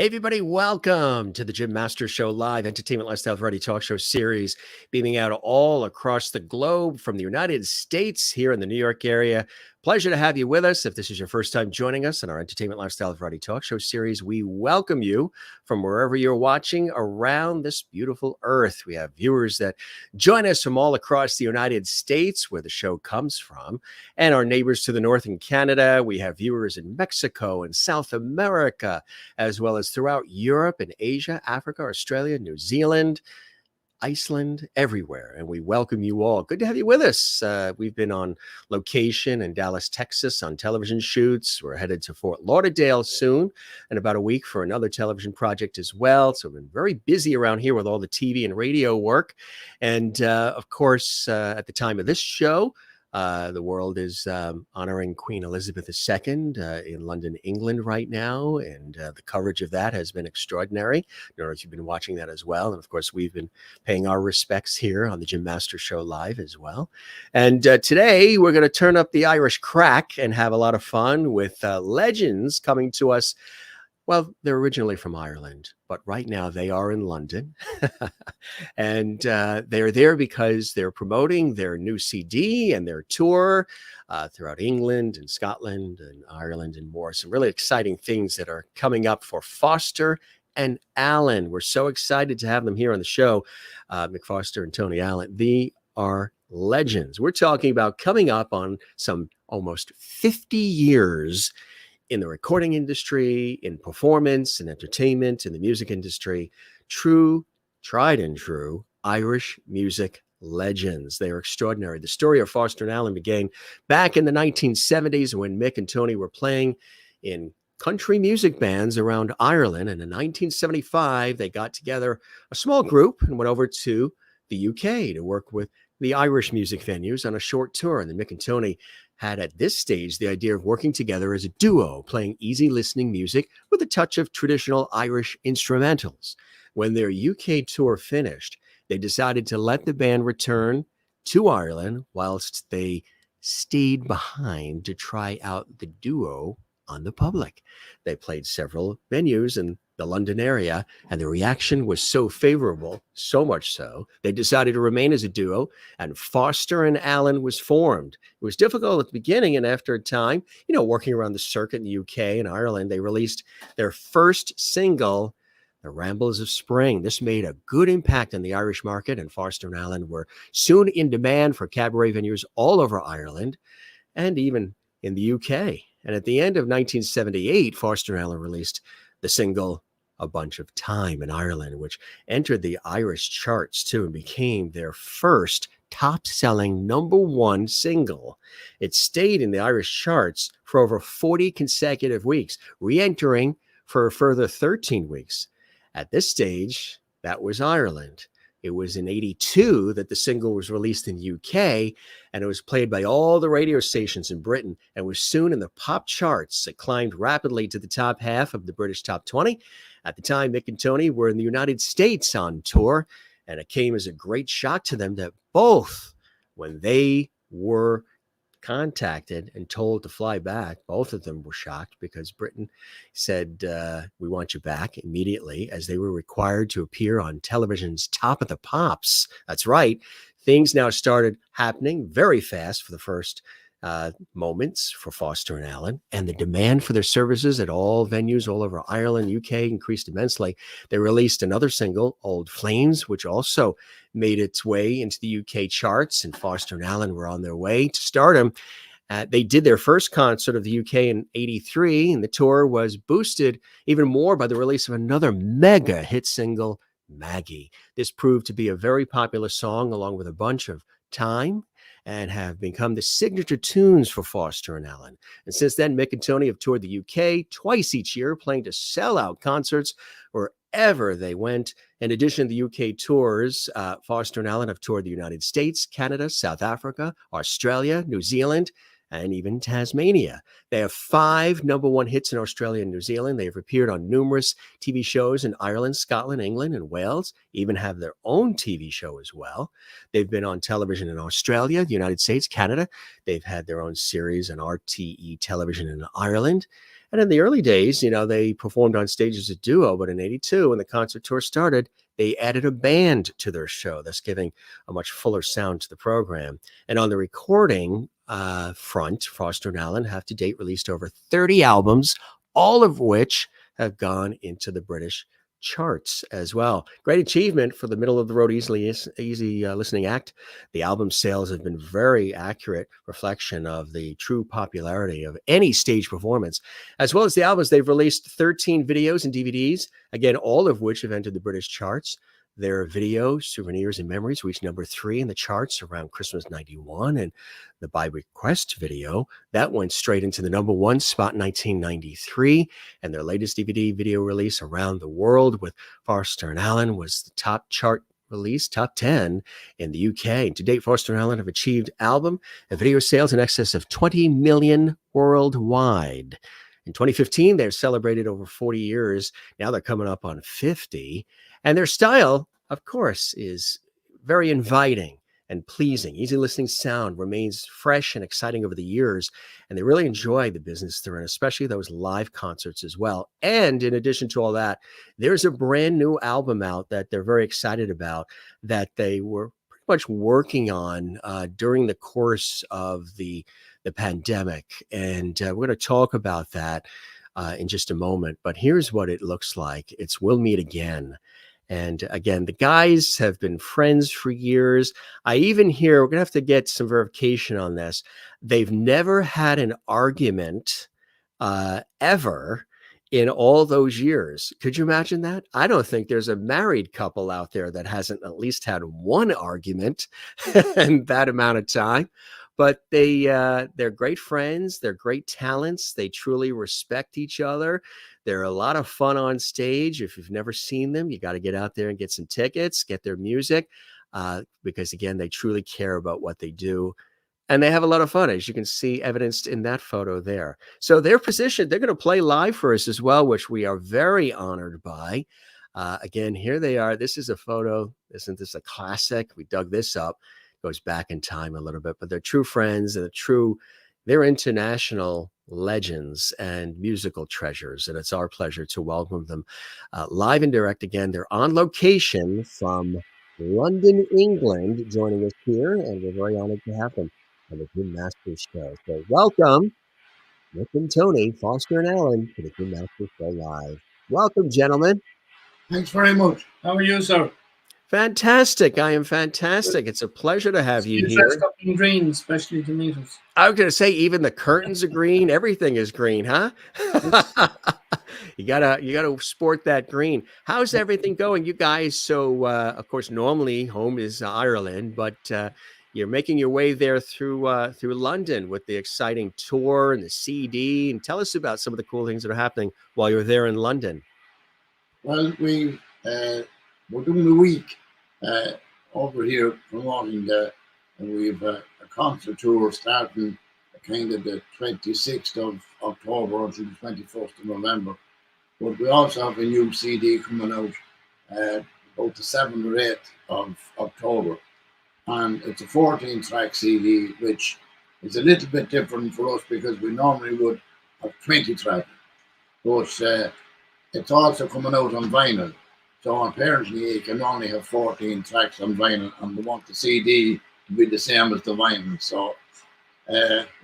Hey, everybody, welcome to the Jim Master Show live entertainment lifestyle variety talk show series, beaming out all across the globe from the United States here in the New York area. Pleasure to have you with us. If this is your first time joining us in our entertainment lifestyle variety talk show series, we welcome you from wherever you're watching around this beautiful earth. We have viewers that join us from all across the United States, where the show comes from, and our neighbors to the north in Canada. We have viewers in Mexico and South America, as well as throughout Europe and Asia, Africa, Australia, New Zealand, Iceland, everywhere. And we welcome you all. Good to have you with us. We've been on location in Dallas, Texas on television shoots. We're headed to Fort Lauderdale soon in about a week for another television project as well. So we've been very busy around here with all the TV and radio work. And of course, at the time of this show, the world is honoring Queen Elizabeth II in London, England right now, and the coverage of that has been extraordinary. I don't know if you've been watching that as well. And of course, we've been paying our respects here on the Jim Master Show live as well. And today, we're going to turn up the Irish craic and have a lot of fun with legends coming to us. Well, they're originally from Ireland, but right now they are in London. And they're there because they're promoting their new CD and their tour throughout England and Scotland and Ireland and more. Some really exciting things that are coming up for Foster and Allen. We're so excited to have them here on the show. Mick Foster and Tony Allen, they are legends. We're talking about coming up on some almost 50 years in the recording industry, in performance and entertainment, in the music industry. Tried and true Irish music legends. They are extraordinary. The story of Foster and Allen began back in the 1970s when Mick and Tony were playing in country music bands around Ireland. And in 1975, they got together a small group and went over to the UK to work with the Irish music venues on a short tour. And then Mick and Tony had at this stage the idea of working together as a duo, playing easy listening music with a touch of traditional Irish instrumentals. When their UK tour finished, they decided to let the band return to Ireland whilst they stayed behind to try out the duo on the public. They played several venues in the London area, and the reaction was so favorable, so much so, they decided to remain as a duo, and Foster and Allen was formed. It was difficult at the beginning, and after a time, working around the circuit in the UK and Ireland, they released their first single, The Rambles of Spring. This made a good impact on the Irish market, and Foster and Allen were soon in demand for cabaret venues all over Ireland and even in the UK. And at the end of 1978, Foster and Allen released the single A Bunch of Thyme in Ireland, which entered the Irish charts too and became their first top-selling #1 single. It stayed in the Irish charts for over 40 consecutive weeks, re-entering for a further 13 weeks. At this stage, that was Ireland. It was in 82 that the single was released in UK, and it was played by all the radio stations in Britain and was soon in the pop charts. It climbed rapidly to the top half of the British top 20. At the time, Mick and Tony were in the United States on tour, and it came as a great shock to them that both, when they were contacted and told to fly back, both of them were shocked because Britain said, we want you back immediately, as they were required to appear on television's Top of the Pops. That's right. Things now started happening very fast for the first moments for Foster and Allen, and the demand for their services at all venues all over Ireland, UK increased immensely. They released another single, Old Flames, which also made its way into the UK charts, and Foster and Allen were on their way to stardom. They did their first concert of the UK in 83, and the tour was boosted even more by the release of another mega hit single, Maggie. This proved to be a very popular song along with A Bunch of Thyme, and have become the signature tunes for Foster and Allen. And since then, Mick and Tony have toured the UK twice each year, playing to sell-out concerts wherever they went. In addition to the UK tours, Foster and Allen have toured the United States, Canada, South Africa, Australia, New Zealand, and even Tasmania. They have 5 #1 hits in Australia and New Zealand. They have appeared on numerous TV shows in Ireland, Scotland, England, and Wales, even have their own TV show as well. They've been on television in Australia, the United States, Canada. They've had their own series on RTE television in Ireland. And in the early days, they performed on stage as a duo, but in 82, when the concert tour started, they added a band to their show, thus giving a much fuller sound to the program. And on the recording front, Foster and Allen have to date released over 30 albums, all of which have gone into the British charts as well. Great achievement for the middle of the road, easy listening act. The album sales have been very accurate reflection of the true popularity of any stage performance. As well as the albums, they've released 13 videos and DVDs, again, all of which have entered the British charts. Their video, Souvenirs and Memories, reached number 3 in the charts around Christmas 91. And the By Request video, that went straight into the number 1 spot in 1993. And their latest DVD video release, Around the World with Foster and Allen, was the top chart release, top 10 in the UK. And to date, Foster and Allen have achieved album and video sales in excess of 20 million worldwide. In 2015, they've celebrated over 40 years. Now they're coming up on 50. And their style, of course, is very inviting and pleasing. Easy listening sound remains fresh and exciting over the years. And they really enjoy the business they're in, especially those live concerts as well. And in addition to all that, there's a brand new album out that they're very excited about that they were pretty much working on during the course of the pandemic. And we're going to talk about that in just a moment. But here's what it looks like. It's We'll Meet Again. And again, the guys have been friends for years. I even hear, we're going to have to get some verification on this, they've never had an argument ever in all those years. Could you imagine that? I don't think there's a married couple out there that hasn't at least had one argument in that amount of time. But they're great friends. They're great talents. They truly respect each other. They're a lot of fun on stage. If you've never seen them, you got to get out there and get some tickets, get their music, because again, they truly care about what they do. And they have a lot of fun, as you can see evidenced in that photo there. So they're positioned, they're going to play live for us as well, which we are very honored by. Again, here they are. This is a photo. Isn't this a classic? We dug this up. Goes back in time a little bit, but they're true friends and they're international legends and musical treasures. And it's our pleasure to welcome them live and direct again. They're on location from London, England, joining us here. And we're very honored to have them on the Jim Masters Show. So welcome, Mick and Tony, Foster and Allen, to the Jim Masters Show Live. Welcome, gentlemen. Thanks very much. How are you, sir? Fantastic. I am fantastic. It's a pleasure to have you here. Dressed up in green, especially to meet us. I was going to say, even the curtains are green. Everything is green, huh? You gotta sport that green. How's everything going, you guys? So, of course, normally home is Ireland, but you're making your way there through London with the exciting tour and the CD. And tell us about some of the cool things that are happening while you're there in London. Well, we're doing a week over here promoting and we've a concert tour starting kind of the 26th of October until the 21st of November. But we also have a new CD coming out about the 7th or 8th of October. And it's a 14-track CD, which is a little bit different for us because we normally would have 20 tracks. But it's also coming out on vinyl. So apparently you can only have 14 tracks on vinyl, and they want the CD to be the same as the vinyl. So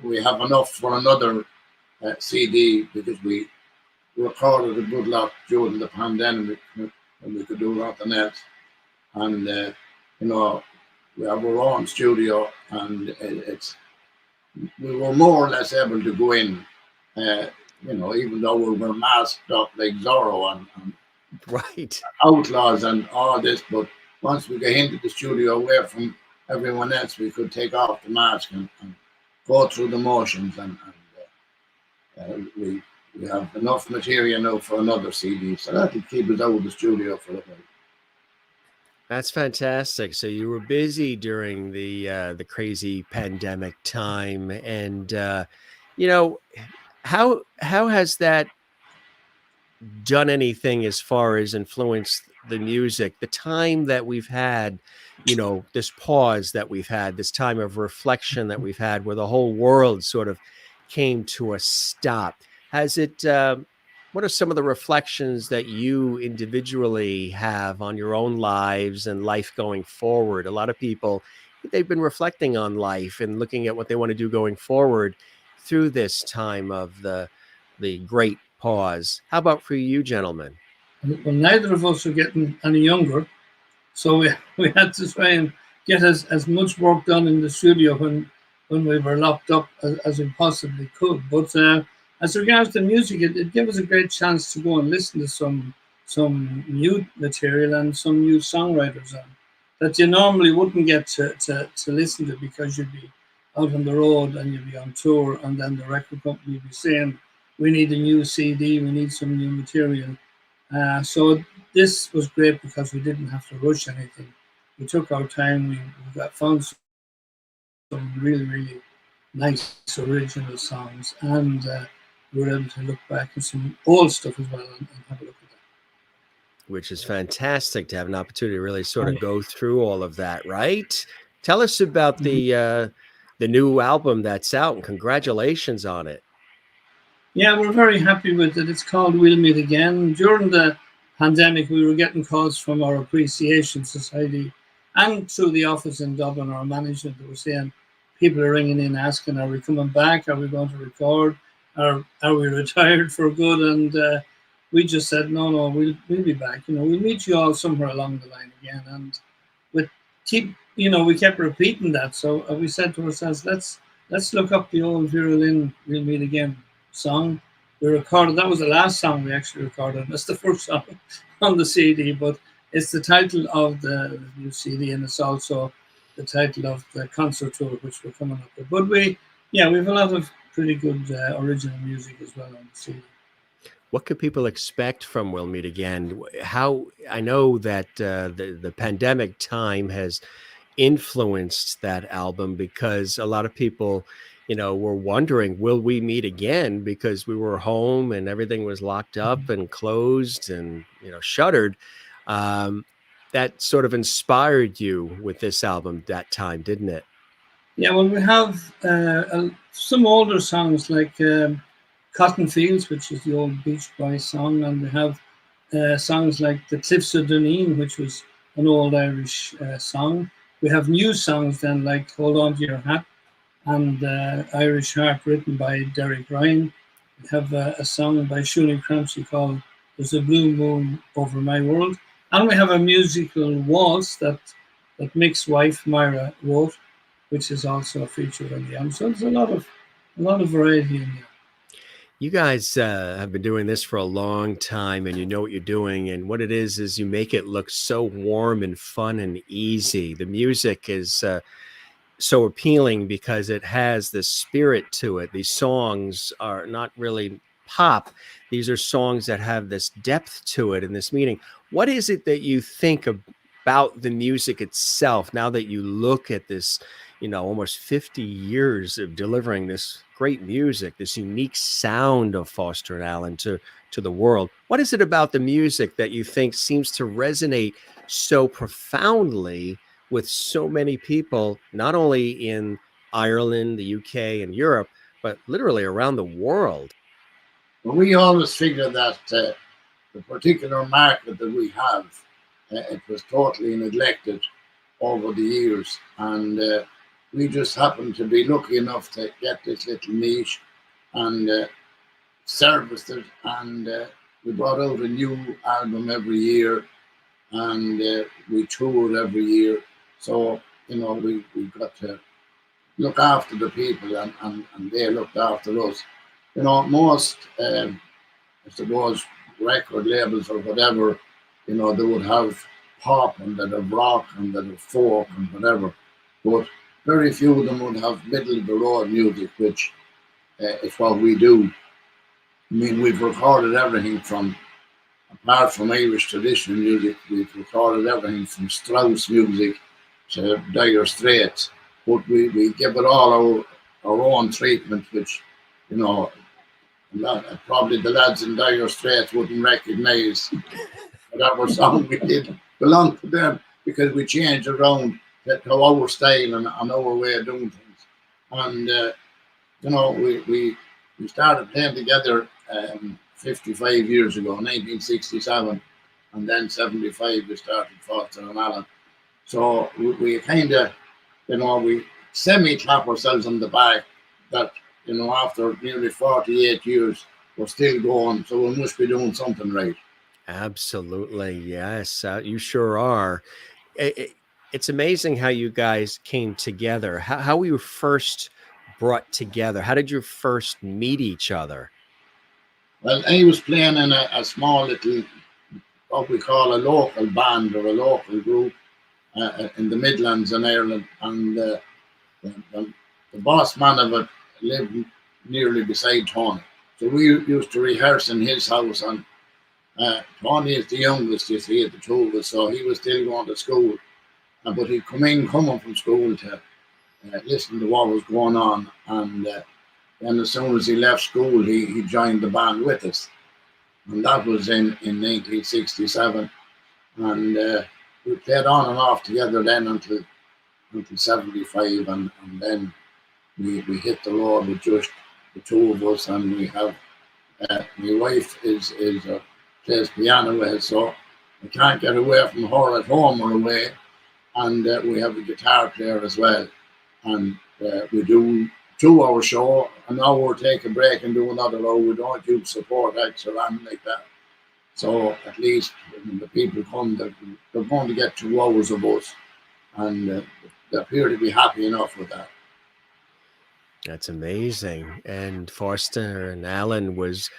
we have enough for another CD because we recorded a good lot during the pandemic and we could do nothing else. And, we have our own studio, and we were more or less able to go in, even though we were masked up like Zorro and right, outlaws and all this, but once we got into the studio away from everyone else, we could take off the mask and go through the motions, and we have enough material now for another CD, so that'll keep us out of the studio for a while. That's fantastic. So you were busy during the crazy pandemic time, and how has that done anything as far as influenced the music? The time that we've had, this pause that we've had, this time of reflection that we've had, where the whole world sort of came to a stop. Has it? What are some of the reflections that you individually have on your own lives and life going forward? A lot of people, they've been reflecting on life and looking at what they want to do going forward through this time of the great pause. How about for you, gentlemen? Well, neither of us are getting any younger, so we had to try and get as much work done in the studio when we were locked up as we possibly could. But as regards to music, it gave us a great chance to go and listen to some new material and some new songwriters that you normally wouldn't get to listen to, because you'd be out on the road and you'd be on tour, and then the record company would be saying, we need a new CD, we need some new material. So this was great because we didn't have to rush anything. We took our time. We found some really, really nice original songs, and we were able to look back at some old stuff as well and have a look at that. Which is fantastic to have an opportunity to really sort Oh, of go through all of that, right? Tell us about yeah. the new album that's out, and congratulations on it. Yeah, we're very happy with it. It's called We'll Meet Again. During the pandemic, we were getting calls from our Appreciation Society and through the office in Dublin, our management, that were saying, people are ringing in asking, are we coming back? Are we going to record? Are we retired for good? And we just said, no, we'll be back. We'll meet you all somewhere along the line again. And we kept repeating that. So we said to ourselves, let's look up the old Vera Lynn We'll Meet Again song. We recorded, that was the last song we actually recorded. That's the first song on the CD, but it's the title of the new CD, and it's also the title of the concert tour which we're coming up with. But we have a lot of pretty good original music as well on the CD. What could people expect from We'll Meet Again? How I know that the pandemic time has influenced that album, because a lot of people, were wondering, will we meet again? Because we were home and everything was locked up and closed and, shuttered. That sort of inspired you with this album that time, didn't it? Yeah, well, we have some older songs like Cotton Fields, which is the old Beach Boys song, and we have songs like The Cliffs of Duneen, which was an old Irish song. We have new songs then, like Hold On to Your Hat and Irish Heart, written by Derek Ryan. We have a song by Shuni Crampsey called There's a Blue Moon Over My World. And we have a musical waltz that Mick's wife, Myra, wrote, which is also a feature on the album. So there's a lot of variety in there. You guys have been doing this for a long time, and you know what you're doing. And what it is you make it look so warm and fun and easy. The music is so appealing because it has this spirit to it. These songs are not really pop. These are songs that have this depth to it and this meaning. What is it that you think about the music itself now that you look at this, almost 50 years of delivering this great music, this unique sound of Foster and Allen to the world? What is it about the music that you think seems to resonate so profoundly with so many people, not only in Ireland, the UK, and Europe, but literally around the world? Well, we always figure that the particular market that we have, it was totally neglected over the years, and we just happened to be lucky enough to get this little niche and serviced it, and we brought out a new album every year, and we toured every year. So, we got to look after the people, and they looked after us. Most, I suppose, record labels or whatever, they would have pop and that have rock and that have folk and whatever. But very few of them would have middle of the road music, which is what we do. I mean, we've recorded everything from, apart from Irish traditional music, we've recorded everything from Strauss music to Dire Straits, but we give it all our own treatment, which, probably the lads in Dire Straits wouldn't recognise whatever song we did belong to them, because we changed around to our style and our way of doing things. And, we started playing together 55 years ago, 1967, and then 75 we started Foster and Allen. So we kind of, we semi-clap ourselves on the back that, after nearly 48 years, we're still going, so we must be doing something right. Absolutely. Yes, you sure are. It's amazing how you guys came together, how were you first brought together? How did you first meet each other? Well, I was playing in a small little, what we call a local band or a local group in the Midlands in Ireland, and the boss man of it lived nearly beside Tony. So we used to rehearse in his house, and Tony is the youngest, you see, of the two of us, so he was still going to school. But he'd coming from school to listen to what was going on, and then as soon as he left school, he joined the band with us. And that was in 1967. And we played on and off together then until 75, and then we hit the road with just the two of us, and we have my wife plays piano with, so I can't get away from her at home or away, and we have a guitar player as well, and we do 2-hour show, an hour, take a break and do another hour. We don't use support acts or anything like that. So at least when the people come, they're going to get 2 hours of us, and they appear to be happy enough with that. That's amazing. And Foster and Allen was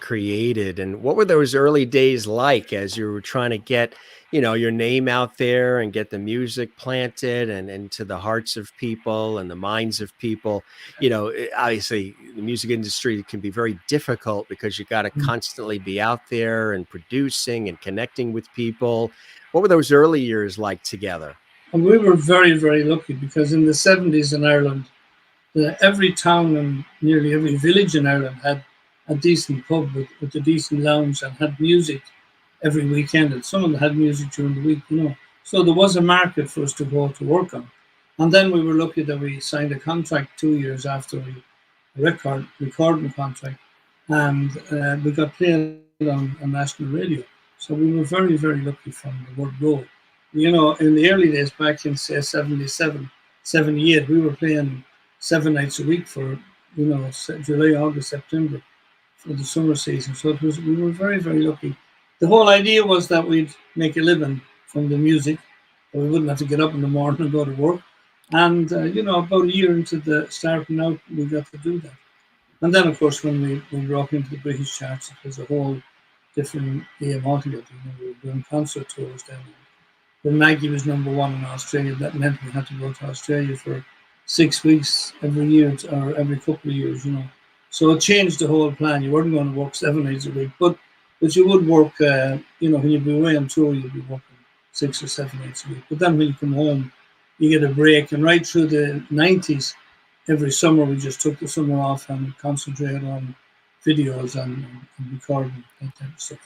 created. And what were those early days like as you were trying to get, your name out there and get the music planted and into the hearts of people and the minds of people? Obviously the music industry can be very difficult because you got to constantly be out there and producing and connecting with people. What were those early years like together? And we were very, very lucky, because in the 70s in Ireland, every town and nearly every village in Ireland had a decent pub with a decent lounge and had music every weekend, and some of them had music during the week, So there was a market for us to go to work on. And then we were lucky that we signed a contract 2 years after recording contract, and we got played on national radio. So we were very, very lucky from the word go. In the early days, back in, say, 77, 78, we were playing 7 nights a week for, July, August, September for the summer season. So we were very, very lucky. The whole idea was that we'd make a living from the music, that we wouldn't have to get up in the morning and go to work. And, about a year into the starting out, we got to do that. And then, of course, when we broke into the British charts, it was a whole different game altogether. We were doing concert tours then. When Maggie was #1 in Australia, that meant we had to go to Australia for 6 weeks every year or every couple of years, So it changed the whole plan. You weren't going to work 7 days a week, but you would work, when you'd be away on tour, you'd be working 6 or 7 days a week. But then when you come home, you get a break. And right through the 90s, every summer, we just took the summer off and concentrated on videos and recording that type of stuff.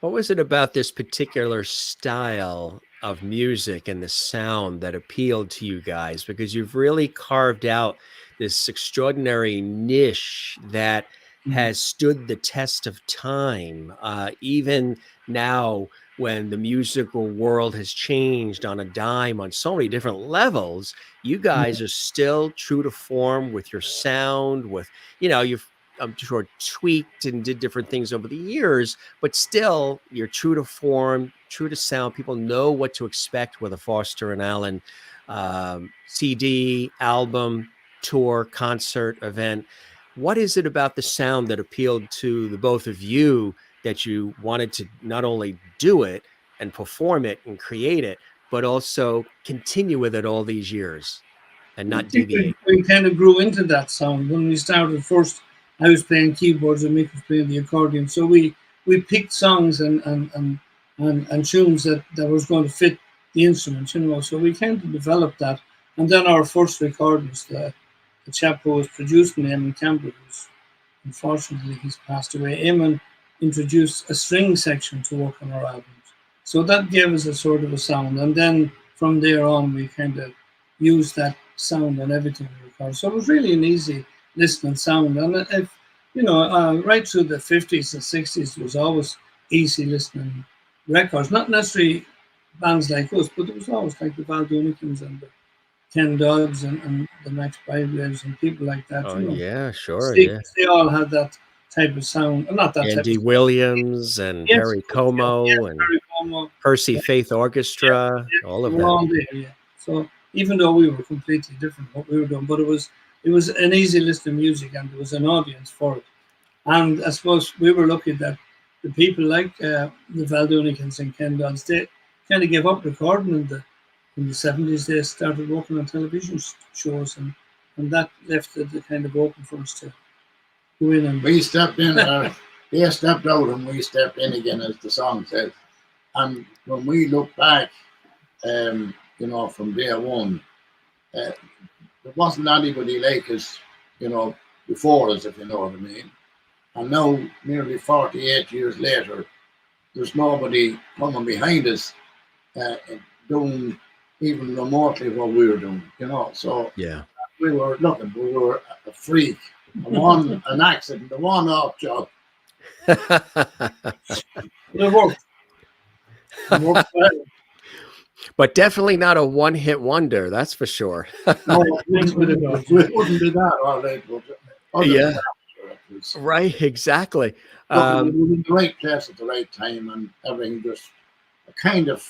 What was it about this particular style of music and the sound that appealed to you guys? Because you've really carved out this extraordinary niche that has stood the test of time. Even now, when the musical world has changed on a dime on so many different levels, you guys are still true to form with your sound, with, I'm sure tweaked and did different things over the years, but still you're true to form, true to sound. People know what to expect with a Foster and Allen CD, album, tour, concert, event. What is it about the sound that appealed to the both of you that you wanted to not only do it and perform it and create it, but also continue with it all these years and not deviate? We kind of grew into that sound. When we started first, I was playing keyboards and Mick was playing the accordion. So we picked songs and tunes that was going to fit the instruments, So we kind of developed that. And then our first recordings, the chap who was producing Eamon Campbell, who's unfortunately he's passed away. Eamon introduced a string section to work on our albums. So that gave us a sort of a sound. And then from there on, we kind of used that sound on everything we recorded. So it was really an easy listening sound. And right through the 50s and 60s, there was always easy listening records. Not necessarily bands like us, but there was always like the Valdonicans and the Ken Dodds and the Max Bygraves and people like that. Oh yeah, sure, yeah. They all had that type of sound. Not that Andy type of Williams and Yes, Perry Como and Perry Como. Percy Faith Orchestra, all of They were that. all there, yeah. So even though we were completely different what we were doing, but it was an easy list of music and there was an audience for it. And I suppose we were lucky that the people like the Valdonicans and Ken Dodds, they kind of gave up recording in the 70s. They started working on television shows and that left it kind of open for us to go in and We stepped in, they stepped out and we stepped in again, as the song says. And when we look back, from day one, there wasn't anybody like us, before us, if you know what I mean. And now, nearly 48 years later, there's nobody coming behind us doing even remotely what we were doing, So Yeah. we were a freak, an accident, a one-off job. it worked. It worked well. But definitely not a one-hit wonder, that's for sure. No, we wouldn't do that, all right. But Yeah. Right, exactly. we were in the right place at the right time, and everything just kind of,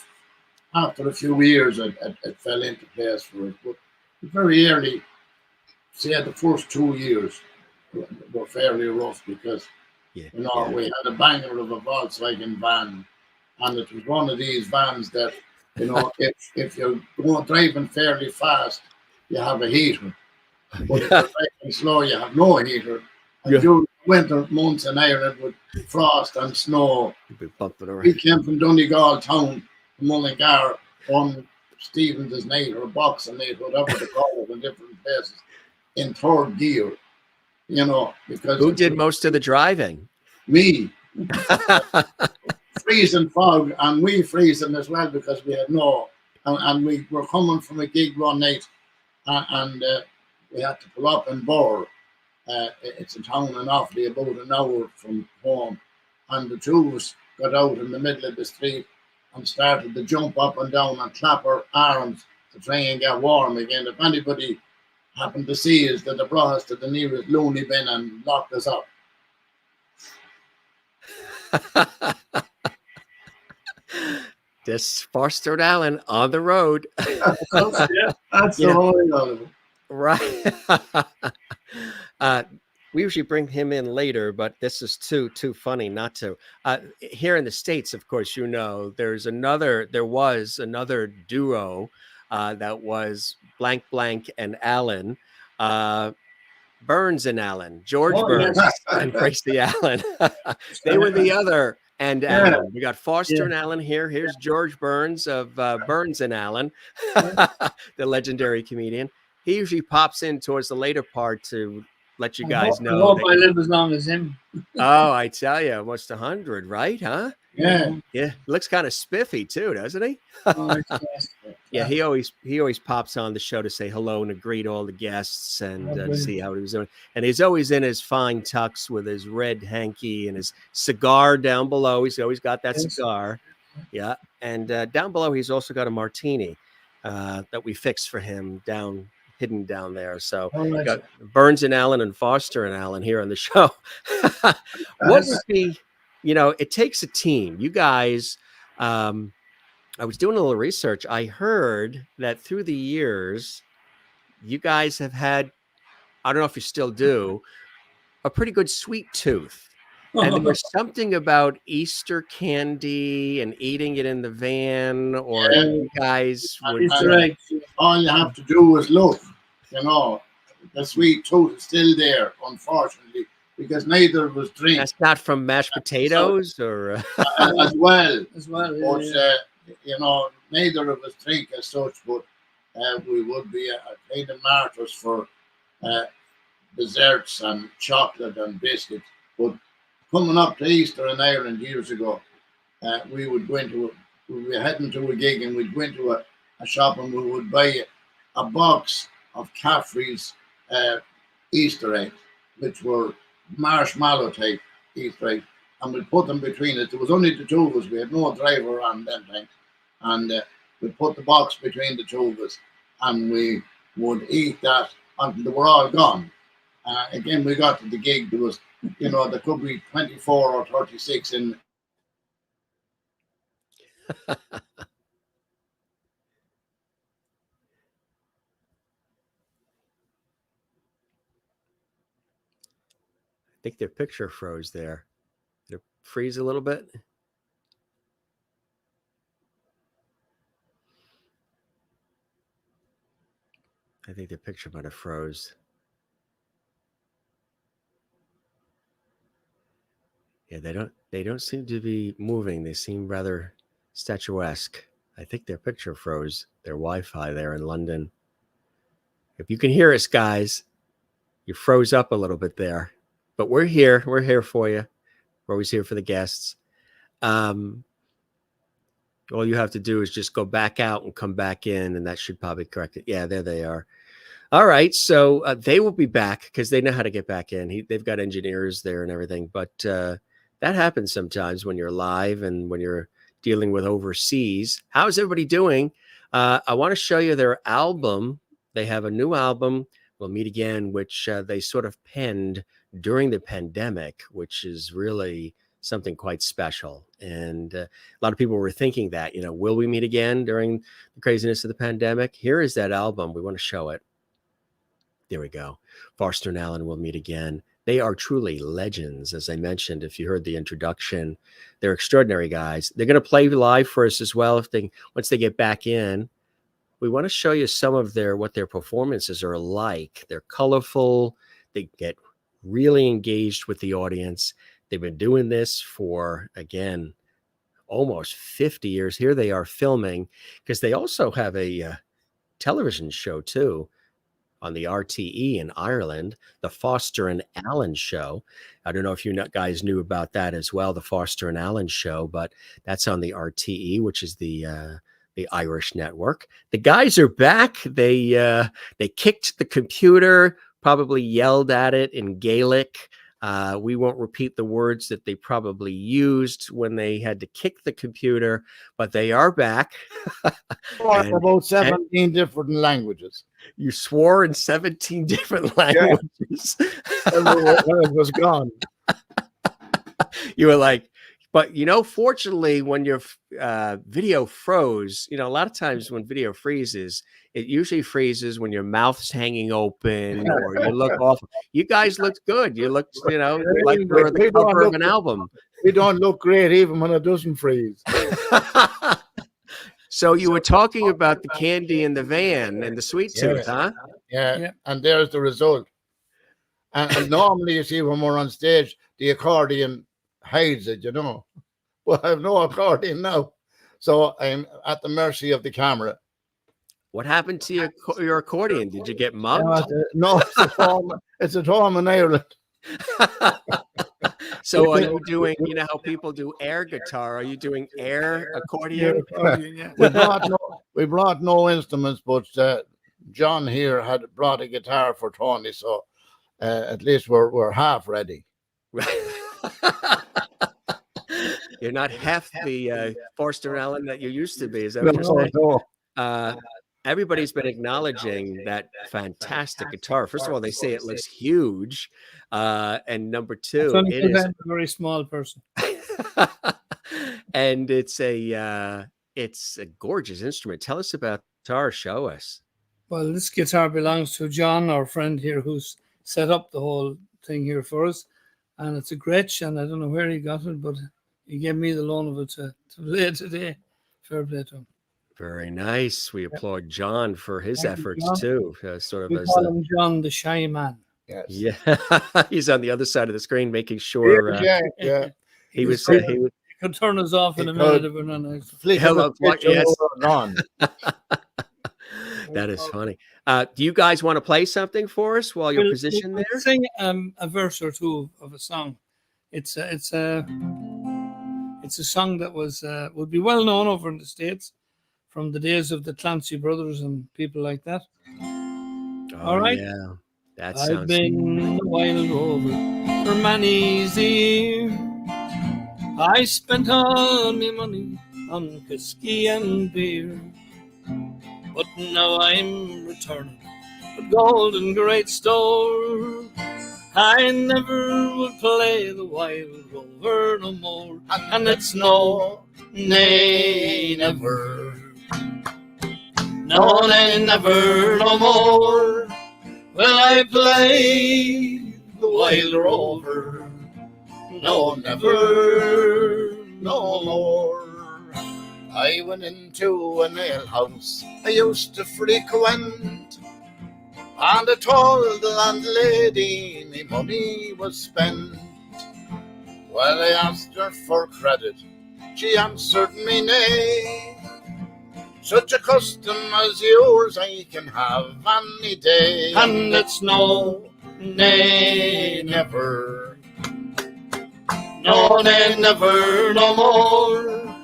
after a few years, it fell into place for us. But very early, say the first 2 years were fairly rough because, we had a banger of a Volkswagen van, and it was one of these vans that, if you're driving fairly fast, you have a heater. But if you're driving slow, you have no heater. And during winter months in Ireland with frost and snow, we came from Donegal town to Mullingar on Stevens' night or Boxing night, whatever they call it, in different places, in third gear. Because who did most of the driving? Me. Freezing fog, and we freezing as well because we had and we were coming from a gig one night, and we had to pull up in Bor. It's a town and awfully about an hour from home, and the two of us got out in the middle of the street and started to jump up and down and clap our arms to try and get warm again. If anybody happened to see us, that they brought us to the nearest loony bin and locked us up. Just Foster and Allen on the road. That's the whole of it. Right. We usually bring him in later, but this is too funny not to. Here in the States, of course, there was another duo that was blank and Allen. Burns and Allen, George Burns and Gracie Allen. They were the other and Allen. We got Foster and Allen here. Here's George Burns of Burns and Allen, the legendary comedian. He usually pops in towards the later part to let you guys know. I hope I live as long as him. Oh, I tell you, almost 100, right? Huh? Yeah. Yeah. Looks kind of spiffy too, doesn't he? Yeah. He always pops on the show to say hello and to greet all the guests and see how he was doing. And he's always in his fine tux with his red hanky and his cigar down below. He's always got that cigar. Yeah. And down below, he's also got a martini that we fixed for him hidden down there. So we got Burns and Allen and Foster and Allen here on the show. What would be, it takes a team. You guys, I was doing a little research. I heard that through the years, you guys have had, I don't know if you still do, a pretty good sweet tooth. And there was something about Easter candy and eating it in the van, or you guys would. All you have to do is look, the sweet tooth is still there, unfortunately, because neither of us drink. That's not from mashed potatoes or as well. Yeah. Neither of us drink as such, but we would be a kind of martyrs for desserts and chocolate and biscuits. But coming up to Easter in Ireland years ago, we would heading to a gig and we'd go into a shop and we would buy a box of Caffrey's Easter eggs, which were marshmallow type Easter egg, and we'd put them between it. There was only the two of us. We had no driver on that time, and we'd put the box between the two of us, and we would eat that until they were all gone. Again, we got to the gig. There was, there could be 24 or 36 in. I think their picture froze there. Did it freeze a little bit? I think the picture might have froze. Yeah, they don't seem to be moving. They seem rather statuesque. I think their picture froze. Their Wi-Fi there in London. If you can hear us, guys, you froze up a little bit there. But we're here. We're here for you. We're always here for the guests. All you have to do is just go back out and come back in, and that should probably correct it. Yeah, there they are. All right, so they will be back because they know how to get back in. They've got engineers there and everything, but that happens sometimes when you're live and when you're dealing with overseas. How's everybody doing? I want to show you their album. They have a new album, We'll Meet Again, which they sort of penned during the pandemic, which is really something quite special. And a lot of people were thinking that, will we meet again during the craziness of the pandemic? Here is that album. We want to show it. There we go. Foster and Allen Will Meet Again. They are truly legends, as I mentioned. If you heard the introduction, they're extraordinary guys. They're going to play live for us as well once they get back in. We want to show you some of what their performances are like. They're colorful. They get really engaged with the audience. They've been doing this for, again, almost 50 years. Here they are filming because they also have a television show too on the RTE in Ireland, the Foster and Allen Show. I don't know if you guys knew about that as well, the Foster and Allen Show, but that's on the RTE, which is the Irish network. The guys are back. They kicked the computer, probably yelled at it in Gaelic. We won't repeat the words that they probably used when they had to kick the computer, but they are back. About 17 different languages. You swore in 17 different languages. It was gone. You were like, but fortunately, when your video froze, a lot of times when video freezes, it usually freezes when your mouth's hanging open or you look awful. You guys looked good. You looked, like you're the cover of an album. We don't look great even when it doesn't freeze. So you were talking about the candy in the van and the sweet tooth, huh? Yeah, and there's the result. And normally, you see, when we're on stage, the accordion hides it, Well, I have no accordion now. So I'm at the mercy of the camera. What happened to your accordion? Did you get mugged? No, it's at home in Ireland. So are you doing, how people do air guitar? Are you doing air accordion? We brought no instruments, but John here had brought a guitar for Tony, so at least we're half ready. You're not half the Foster Allen that you used to be. Is that what you're saying? Everybody's been acknowledging that fantastic guitar. First of all, they say it looks huge. And number two, it is a very small person. And it's a gorgeous instrument. Tell us about the guitar. Show us. Well, this guitar belongs to John, our friend here, who's set up the whole thing here for us. And it's a Gretsch, and I don't know where he got it, but he gave me the loan of it to play today. Fair play to him. Very nice. We applaud John for his efforts too. Sort of we call him John the Shy Man. Yes. Yeah, he's on the other side of the screen, making sure. Yeah. He could turn us off in a minute if we're not nice. Yes. That is funny. Do you guys want to play something for us while you're positioned there? Sing a verse or two of a song. It's a song that would be well known over in the States from the days of the Clancy brothers and people like that. All right. Yeah. That I've sounds been a wild rover for many's a year. I spent all my money on whiskey and beer, but now I'm returning with gold and great store. I never would play the wild rover no more, and it's no, nay, never. No, nay, never, no more will I play the wild rover. No, never, no more. I went into an alehouse I used to frequent, and I told the landlady my money was spent. Well, I asked her for credit, she answered me nay. Such a custom as yours I can have any day. And it's no, nay, never. no, nay, never, no more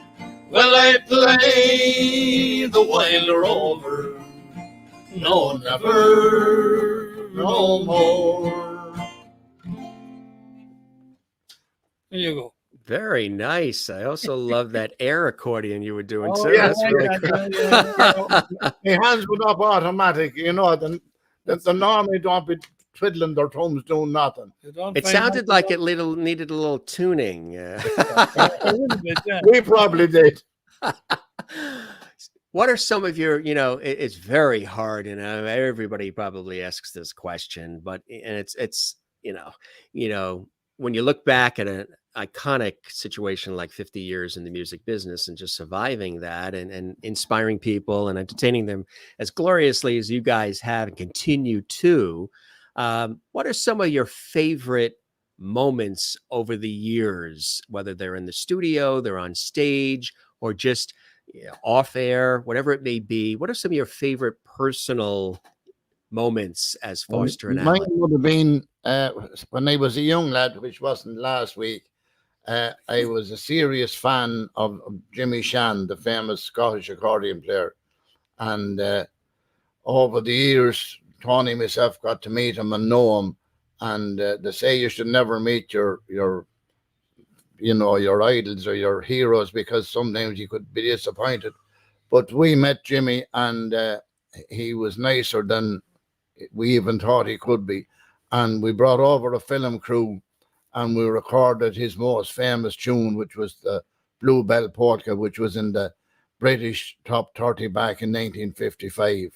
will I play the wild rover. No, never, no more. There you go. very nice. I also love that air accordion you were doing Oh, too. yeah, That's really cool. My hands went up automatic, you know. The normally don't be twiddling their thumbs doing nothing. It sounded like it needed a little tuning. A little bit, yeah. We probably did. What are some of your, it's very hard, everybody probably asks this question, but it's when you look back at an iconic situation like 50 years in the music business and just surviving that and inspiring people and entertaining them as gloriously as you guys have and continue to, what are some of your favorite moments over the years, whether they're in the studio, they're on stage, or just off air, whatever it may be? What are some of your favorite personal moments as Foster and Mine Allen? would have been when I was a young lad, which wasn't last week. I was a serious fan of Jimmy Shan, the famous Scottish accordion player. And over the years, Tony and myself got to meet him and know him. And they say you should never meet your idols or your heroes, because sometimes you could be disappointed. But we met Jimmy, and he was nicer than we even thought he could be. And we brought over a film crew, and we recorded his most famous tune, which was the Bluebell Polka, which was in the British top 30 back in 1955.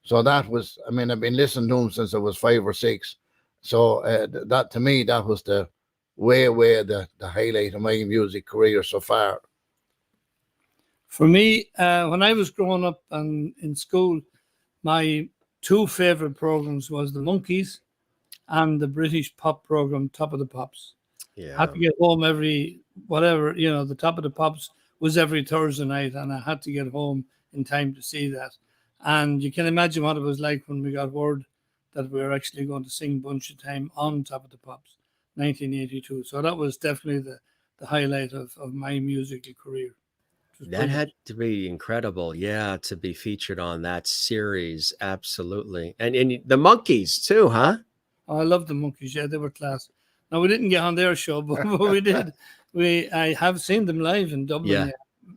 So that was, I've been listening to him since I was 5 or 6. So that, to me, that was the the highlight of my music career so far. For me, when I was growing up and in school, my two favorite programs was the Monkees and the British pop program Top of the Pops. Yeah. I had to get home every the Top of the Pops was every Thursday night, and I had to get home in time to see that. And you can imagine what it was like when we got word that we were actually going to sing Bunch of Thyme on Top of the Pops, 1982. So that was definitely the highlight of my musical career. That had to be incredible, yeah, to be featured on that series. Absolutely. And the Monkees too, huh? Oh, I love the Monkees. Yeah, they were class. Now, we didn't get on their show, but we did. I have seen them live in Dublin. Yeah.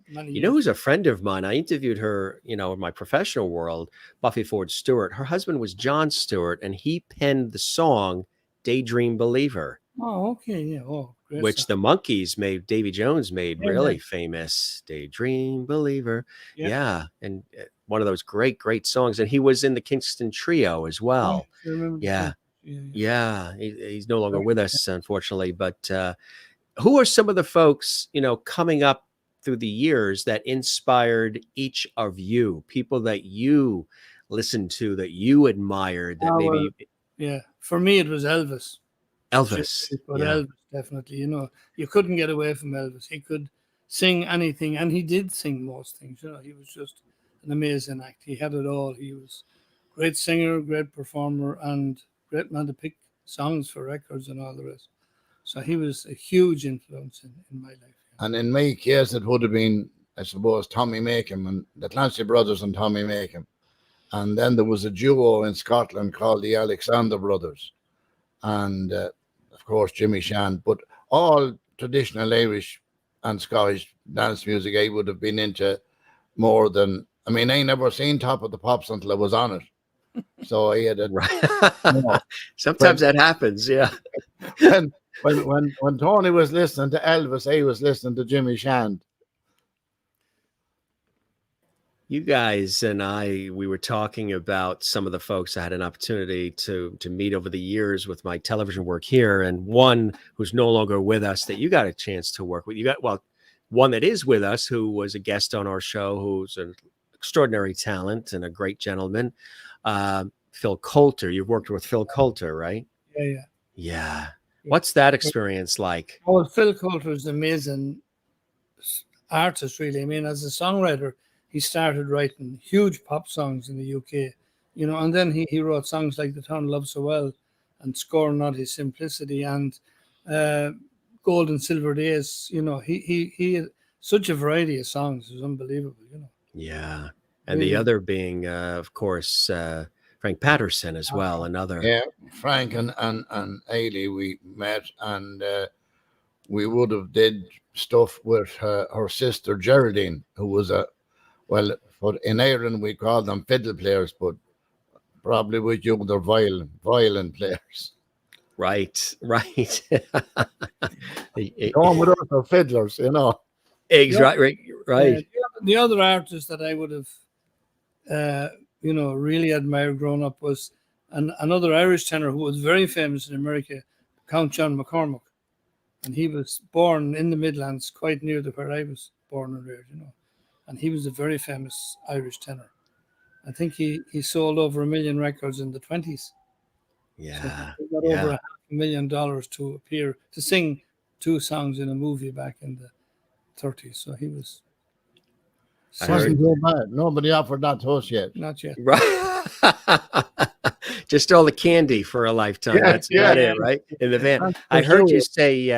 Many You know who's a friend of mine? I interviewed her, in my professional world, Buffy Ford Stewart. Her husband was John Stewart, and he penned the song Daydream Believer. Oh, okay. Yeah. Oh, great. Which song. the Monkees made, Davy Jones made really Yeah. famous. Daydream Believer. Yeah. Yeah. And one of those great, great songs. And he was in the Kingston Trio as well. I remember Yeah. Yeah. Yeah. He's no longer with us, unfortunately. But who are some of the folks, coming up through the years that inspired each of you? People that you listened to, that you admired, that maybe... Yeah. For me, it was Elvis. Elvis. But Yeah. Elvis, definitely. You couldn't get away from Elvis. He could sing anything, and he did sing most things. He was just an amazing act. He had it all. He was a great singer, great performer, and great man to pick songs for records and all the rest. So he was a huge influence in my life. And in my case, it would have been, I suppose, Tommy Makem and the Clancy Brothers and Tommy Makem. And then there was a duo in Scotland called the Alexander Brothers. And of course, Jimmy Shan. But all traditional Irish and Scottish dance music I would have been into more than, I mean, I never seen Top of the Pops until I was on it. So I had a, Right. Sometimes that happens. Yeah. when Tony was listening to Elvis, I was listening to Jimmy Shand. You guys and I, we were talking about some of the folks I had an opportunity to meet over the years with my television work here, and one who's no longer with us that you got a chance to work with. You got, well, one that is with us who was a guest on our show, who's an extraordinary talent and a great gentleman, Phil Coulter. You've worked with Phil Coulter, right? Yeah. Yeah. What's that experience like? Oh, Phil Coulter is an amazing artist, really. I mean, as a songwriter, he started writing huge pop songs in the UK, you know, and then he wrote songs like The Town Loves So Well and Scorn Not His Simplicity and Gold and Silver Days. You know, he had such a variety of songs. It was unbelievable, you know. Yeah. And the other being, of course, Frank Patterson as well, another. Yeah, Frank and Ailey, we met, and we would have did stuff with her sister Geraldine, who was in Ireland we call them fiddle players, but probably with you they're violin players. Right. Going with us are fiddlers, you know. Right. The other artist that I would have, you know, really admired growing up was another Irish tenor who was very famous in America, Count John McCormack. And he was born in the Midlands, quite near to where I was born and reared, you know. And he was a very famous Irish tenor. I think he sold over 1 million records in the 20s. Yeah. So he got over $500,000 to appear, to sing 2 songs in a movie back in the 30s. So he was... Wasn't so bad. Nobody offered that to us yet. Not yet. Right. Just all the candy for a lifetime. That's about it, right? In the van. I heard you say,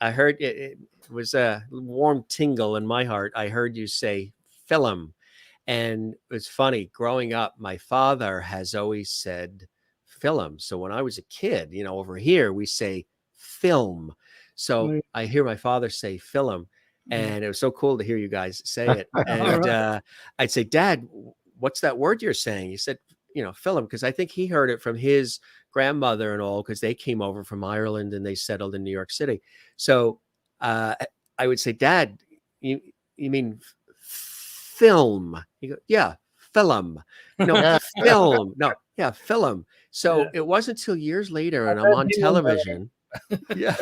I heard it was a warm tingle in my heart. I heard you say film. And it's funny, growing up, my father has always said film. So when I was a kid, you know, over here, we say film. So I hear my father say film. And it was so cool to hear you guys say it. And I'd say, Dad, what's that word you're saying? He said, you know, film, because I think he heard it from his grandmother and all, because they came over from Ireland and they settled in New York City. So I would say, Dad, you mean film? He goes, yeah, film. No, film. No, yeah, film. So it wasn't until years later, and I'm on television. Yeah,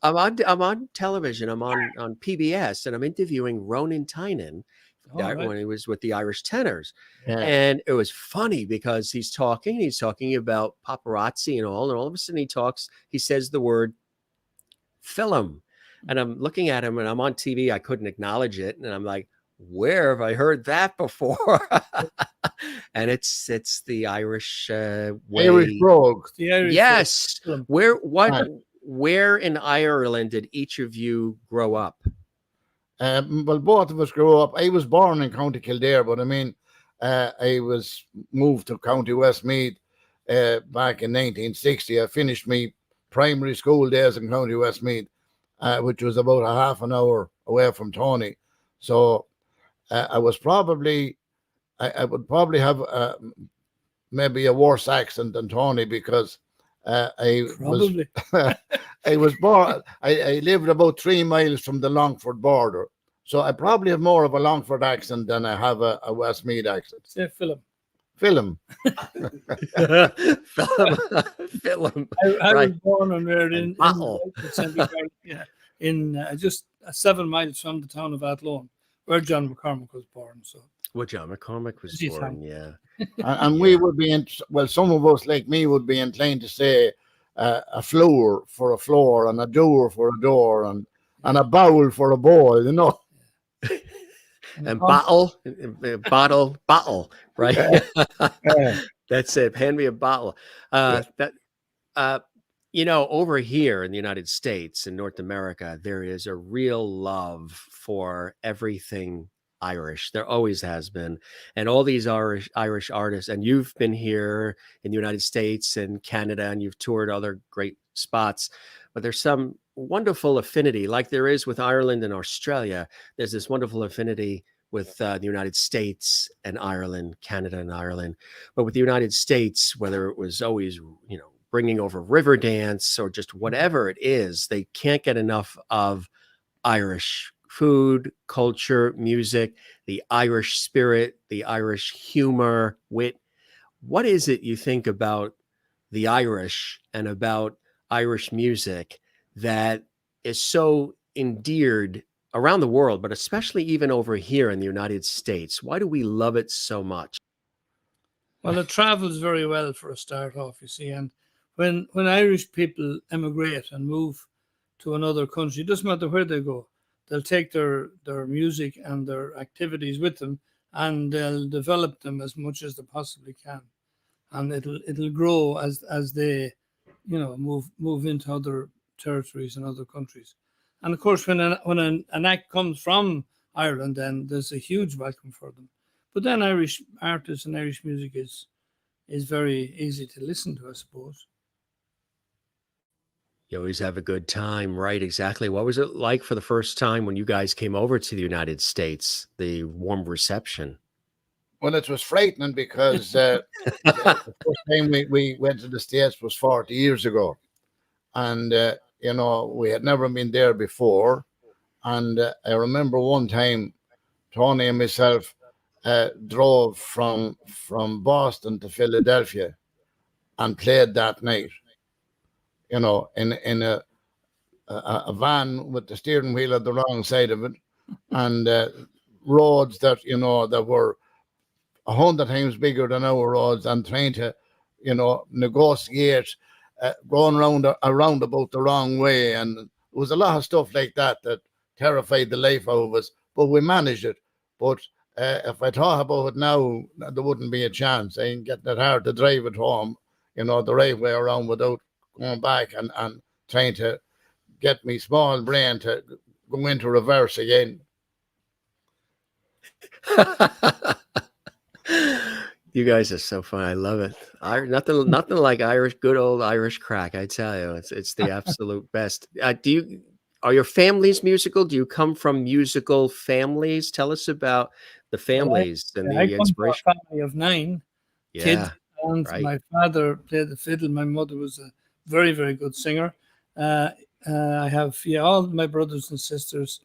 I'm on television. I'm on PBS, and I'm interviewing Ronan Tynan when he was with the Irish Tenors. And it was funny because he's talking about paparazzi and all of a sudden he says the word film, and I'm looking at him, and I'm on TV. I couldn't acknowledge it, and I'm like, where have I heard that before? And it's the Irish way. Irish brogue. Yes. Where in Ireland did each of you grow up? Well, both of us grew up. I was born in County Kildare, but I mean, I was moved to County Westmeath back in 1960. I finished my primary school days in County Westmeath, which was about a half an hour away from Tony. So I would probably have maybe a worse accent than Tony, because I was born. I lived about 3 miles from the Longford border, so I probably have more of a Longford accent than I have a Westmeath accent. Say film. Film. I was born and reared in just 7 miles from the town of Athlone, where John McCormack was born. So. Well, John McCormack was born, yeah. And we would be, some of us like me would be inclined to say a floor for a floor, and a door for a door, and a bowl for a bowl, you know. And bottle, right? That's it. Hand me a bottle. You know, over here in the United States, in North America, there is a real love for everything Irish. There always has been. And all these Irish artists, and you've been here in the United States and Canada, and you've toured other great spots, but there's some wonderful affinity, like there is with Ireland and Australia. There's this wonderful affinity with the United States and Ireland, Canada and Ireland. But with the United States, whether it was always, bringing over Riverdance or just whatever it is, they can't get enough of Irish food, culture, music, the Irish spirit, the Irish humor, wit. What is it you think about the Irish and about Irish music that is so endeared around the world, but especially even over here in the United States? Why do we love it so much? Well, it travels very well for a start off, you see. And when Irish people emigrate and move to another country, it doesn't matter where they go, they'll take their music and their activities with them, and they'll develop them as much as they possibly can. And it'll grow as they, move into other territories and other countries. And of course, when an act comes from Ireland, then there's a huge welcome for them. But then Irish artists and Irish music is very easy to listen to, I suppose. You always have a good time, right? Exactly. What was it like for the first time when you guys came over to the United States? The warm reception. Well, it was frightening because the first time we went to the States was 40 years ago. And, we had never been there before. And I remember one time, Tony and myself drove from Boston to Philadelphia and played that night, in a van with the steering wheel at the wrong side of it, and roads that, that were 100 times bigger than our roads, and trying to, negotiate going around about the wrong way. And there was a lot of stuff like that terrified the life out of us, but we managed it. But if I talk about it now, there wouldn't be a chance. I ain't getting it hard to drive it home, the right way around without going back and trying to get me small brain to go into reverse again. You guys are so fun. I love it. Nothing like good old Irish crack. I tell you, it's the absolute best. Are your families musical? Do you come from musical families? Tell us about the families and the inspiration. I come from a family of 9 kids, and right. My father played the fiddle. My mother was a very, very good singer. I have all my brothers and sisters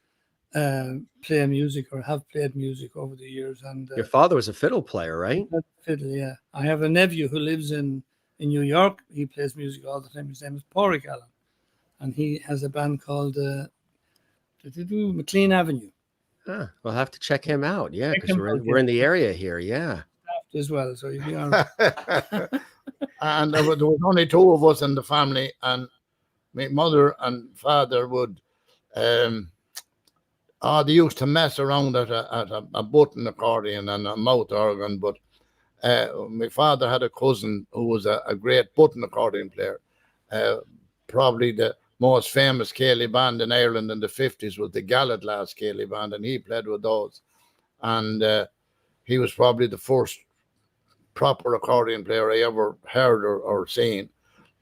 play music or have played music over the years. And your father was a fiddle player, right? Fiddle, yeah. I have a nephew who lives in New York. He plays music all the time. His name is Porrick Allen, and he has a band called McLean Avenue. We'll have to check him out. Yeah, because we're in the area here. Yeah, as well. So you'll be all right. And there was only 2 of us in the family, and my mother and father would. They used to mess around at a button accordion and a mouth organ, but my father had a cousin who was a great button accordion player. Probably the most famous Cayley band in Ireland in the 50s was the Gallatlass Cayley band, and he played with those. And he was probably the first proper accordion player I ever heard or seen.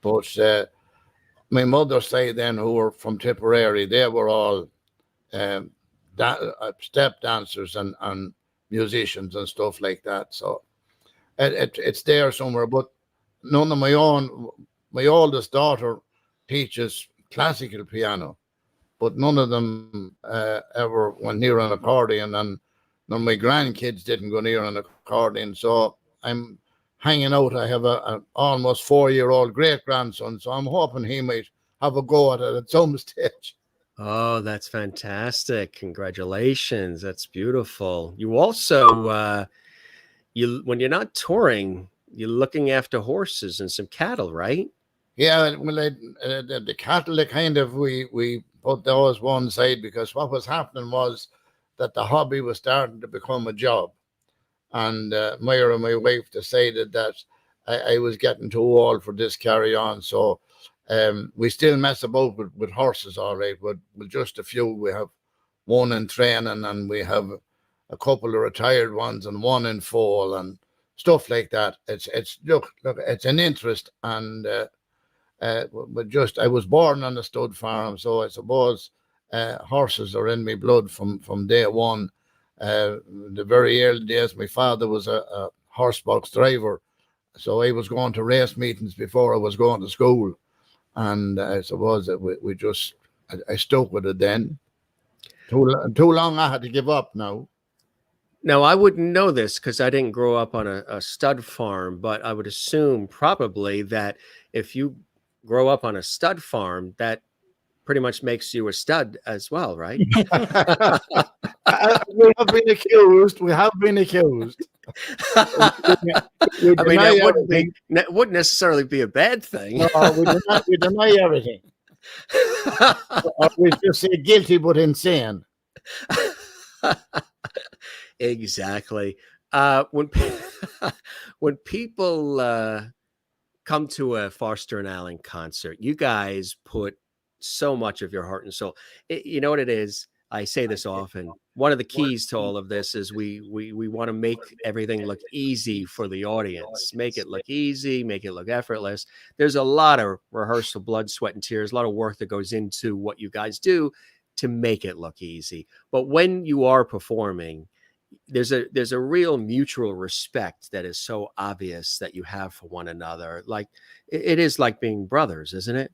But my mother's side then, who were from Tipperary, they were all step dancers and musicians and stuff like that. So it's there somewhere. But none of my oldest daughter teaches classical piano, but none of them ever went near an accordion, and none of my grandkids didn't go near an accordion. So I'm hanging out. I have an almost 4-year-old great grandson, so I'm hoping he might have a go at it at some stage. Oh, that's fantastic. Congratulations. That's beautiful. You also, when you're not touring, you're looking after horses and some cattle, right? Yeah, well, the cattle, we put those one side, because what was happening was that the hobby was starting to become a job. And Myra, my wife, decided that I was getting too old for this carry on. So we still mess about with horses, all right, with just a few. We have one in training, and we have a couple of retired ones and one in fall and stuff like that. It's look, it's an interest, and but just I was born on a stud farm, so I suppose horses are in my blood from day one. The very early days, my father was a horse box driver, so I was going to race meetings before I was going to school, and I suppose that we just I stuck with it then. Too long I had to give up now. Now, I wouldn't know this because I didn't grow up on a stud farm, but I would assume probably that if you grow up on a stud farm, that pretty much makes you a stud as well, right? We have been accused. We have been accused. I mean, that wouldn't necessarily be a bad thing. No, we deny everything. Or we just say guilty but insane. Exactly. When people come to a Foster and Allen concert, you guys put so much of your heart and soul. You know what it is? I say this often. One of the keys to all of this is we want to make everything look easy for the audience. Make it look easy, make it look effortless. There's a lot of rehearsal, blood, sweat, and tears, a lot of work that goes into what you guys do to make it look easy. But when you are performing, there's a real mutual respect that is so obvious that you have for one another. Like it is like being brothers, isn't it?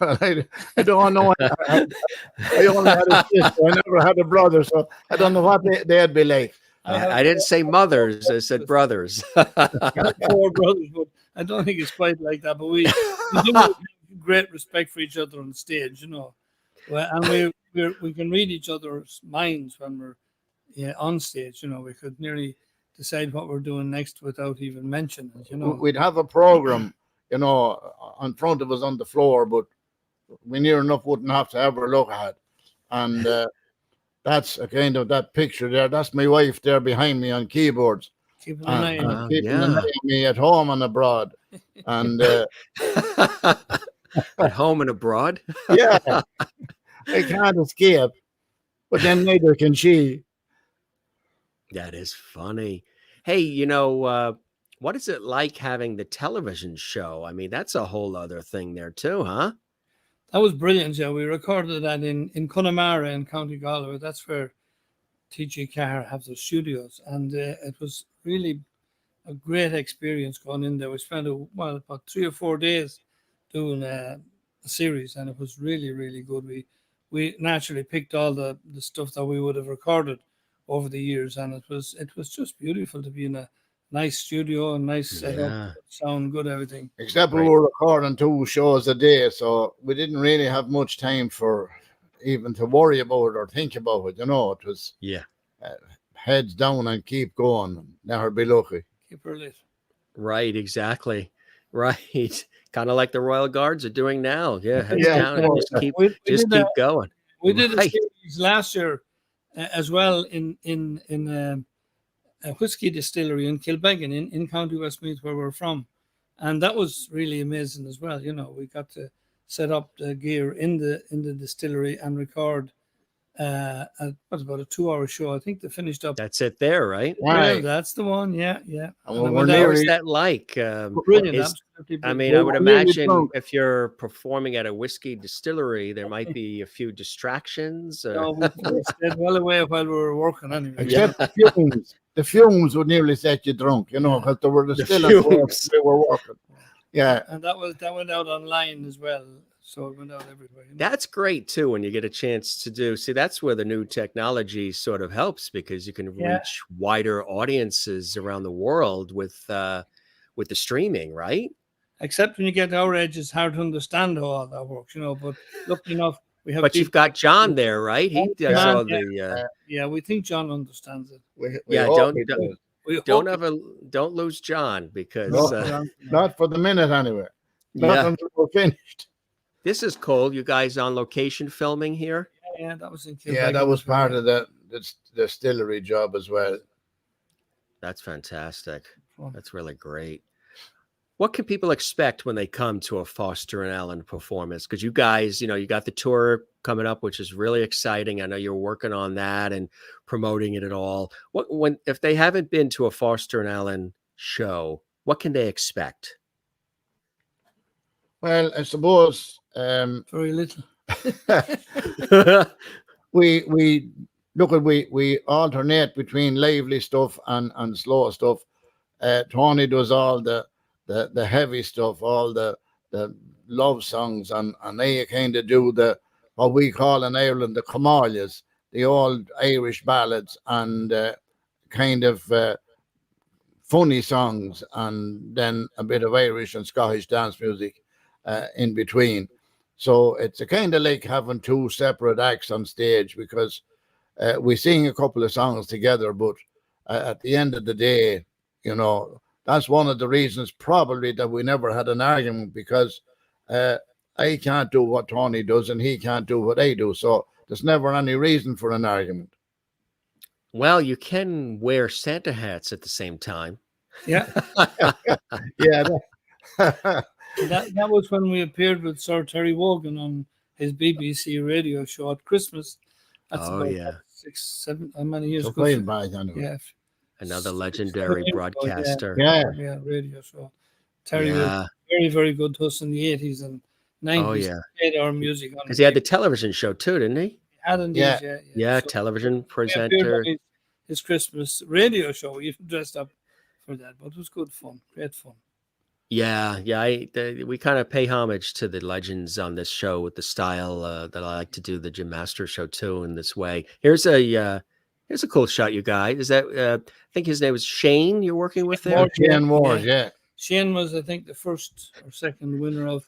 I don't know. I only had a sister. I never had a brother, so I don't know what they'd be like. I didn't say mothers. I said brothers. 4 brothers, but I don't think it's quite like that. But we do have great respect for each other on stage, you know. Well, and we can read each other's minds when we're on stage. You know, we could nearly decide what we're doing next without even mentioning it. You know, we'd have a program, you know, in front of us on the floor, but we near enough wouldn't have to ever look at. And that's a kind of that picture there. That's my wife there behind me on keyboards. keeping an eye on it. Keeping an eye on me at home and abroad. And at home and abroad. Yeah, I can't escape. But then neither can she. That is funny. Hey, you know, what is it like having the television show? I mean, that's a whole other thing there too, huh? That was brilliant, yeah. We recorded that in Connemara in County Galway. That's where TG Carr have the studios. And it was really a great experience going in there. We spent about 3 or 4 days doing a series, and it was really, really good. We naturally picked all the stuff that we would have recorded over the years, and it was just beautiful to be in a nice studio and nice setup, sound good, everything. Except we were recording 2 shows a day, so we didn't really have much time for even to worry about it or think about it. You know, it was heads down and keep going. Never be lucky. Keep her lit. Right, exactly. Right. Kind of like the Royal Guards are doing now. Yeah, heads down and just keep going. We did a series last year as well in a whiskey distillery in Kilbeggan in County Westmeath, where we're from, and that was really amazing as well. You know, we got to set up the gear in the distillery and record about a 2-hour show. I think they finished up. That's it there, right? Yeah, that's the one. Yeah. And what is that like? Brilliant. Absolutely brilliant. I mean, I would imagine if you're performing at a whiskey distillery, there might be a few distractions. No, we stayed well away while we were working anyway. Except the fumes. The fumes would nearly set you drunk, you know, because there were the fumes we were working. Yeah. And that went out online as well. So it went out everywhere. You know? That's great too when you get a chance to do. See, that's where the new technology sort of helps, because you can reach wider audiences around the world with the streaming, right? Except when you get to our age, it's hard to understand how all that works, you know. But luckily enough, we have. But you've got John there, right? He does all the. Yeah, we think John understands it. Don't lose John, because not for the minute anyway. Not until we're finished. This is cool. You guys on location filming here? Yeah, that was in Kilbeggan. Yeah, that was part of the distillery job as well. That's fantastic. That's really great. What can people expect when they come to a Foster and Allen performance? Because you guys, you got the tour coming up, which is really exciting. I know you're working on that and promoting it at all. If they haven't been to a Foster and Allen show, what can they expect? Well, I suppose Very little. we look at we alternate between lively stuff and slow stuff. Tony does all the heavy stuff, all the love songs, and they kind of do what we call in Ireland the Camalias, the old Irish ballads, and kind of funny songs, and then a bit of Irish and Scottish dance music in between. So it's a kind of like having two separate acts on stage, because we sing a couple of songs together, but at the end of the day, that's one of the reasons probably that we never had an argument, because I can't do what Tony does and he can't do what I do. So there's never any reason for an argument. Well, you can wear Santa hats at the same time. Yeah. Yeah. That was when we appeared with Sir Terry Wogan on his BBC radio show at Christmas. That's about 6, 7, how many years ago? Anyway. Yeah. Another legendary broadcaster. Yeah, radio show. Terry was very, very good to us in the 80s and 90s. Oh, yeah. He played our music on. Because he had the television show too, didn't he? He had indeed, Yeah, So television presenter. His Christmas radio show, he dressed up for that, but it was good fun, great fun. Yeah. We kind of pay homage to the legends on this show with the style that I like to do the Jim Master show too in this way. Here's a cool shot, you guys. Is that I think his name was Shane you're working with there? Shane Ward, yeah. Shane was, I think, the first or second winner of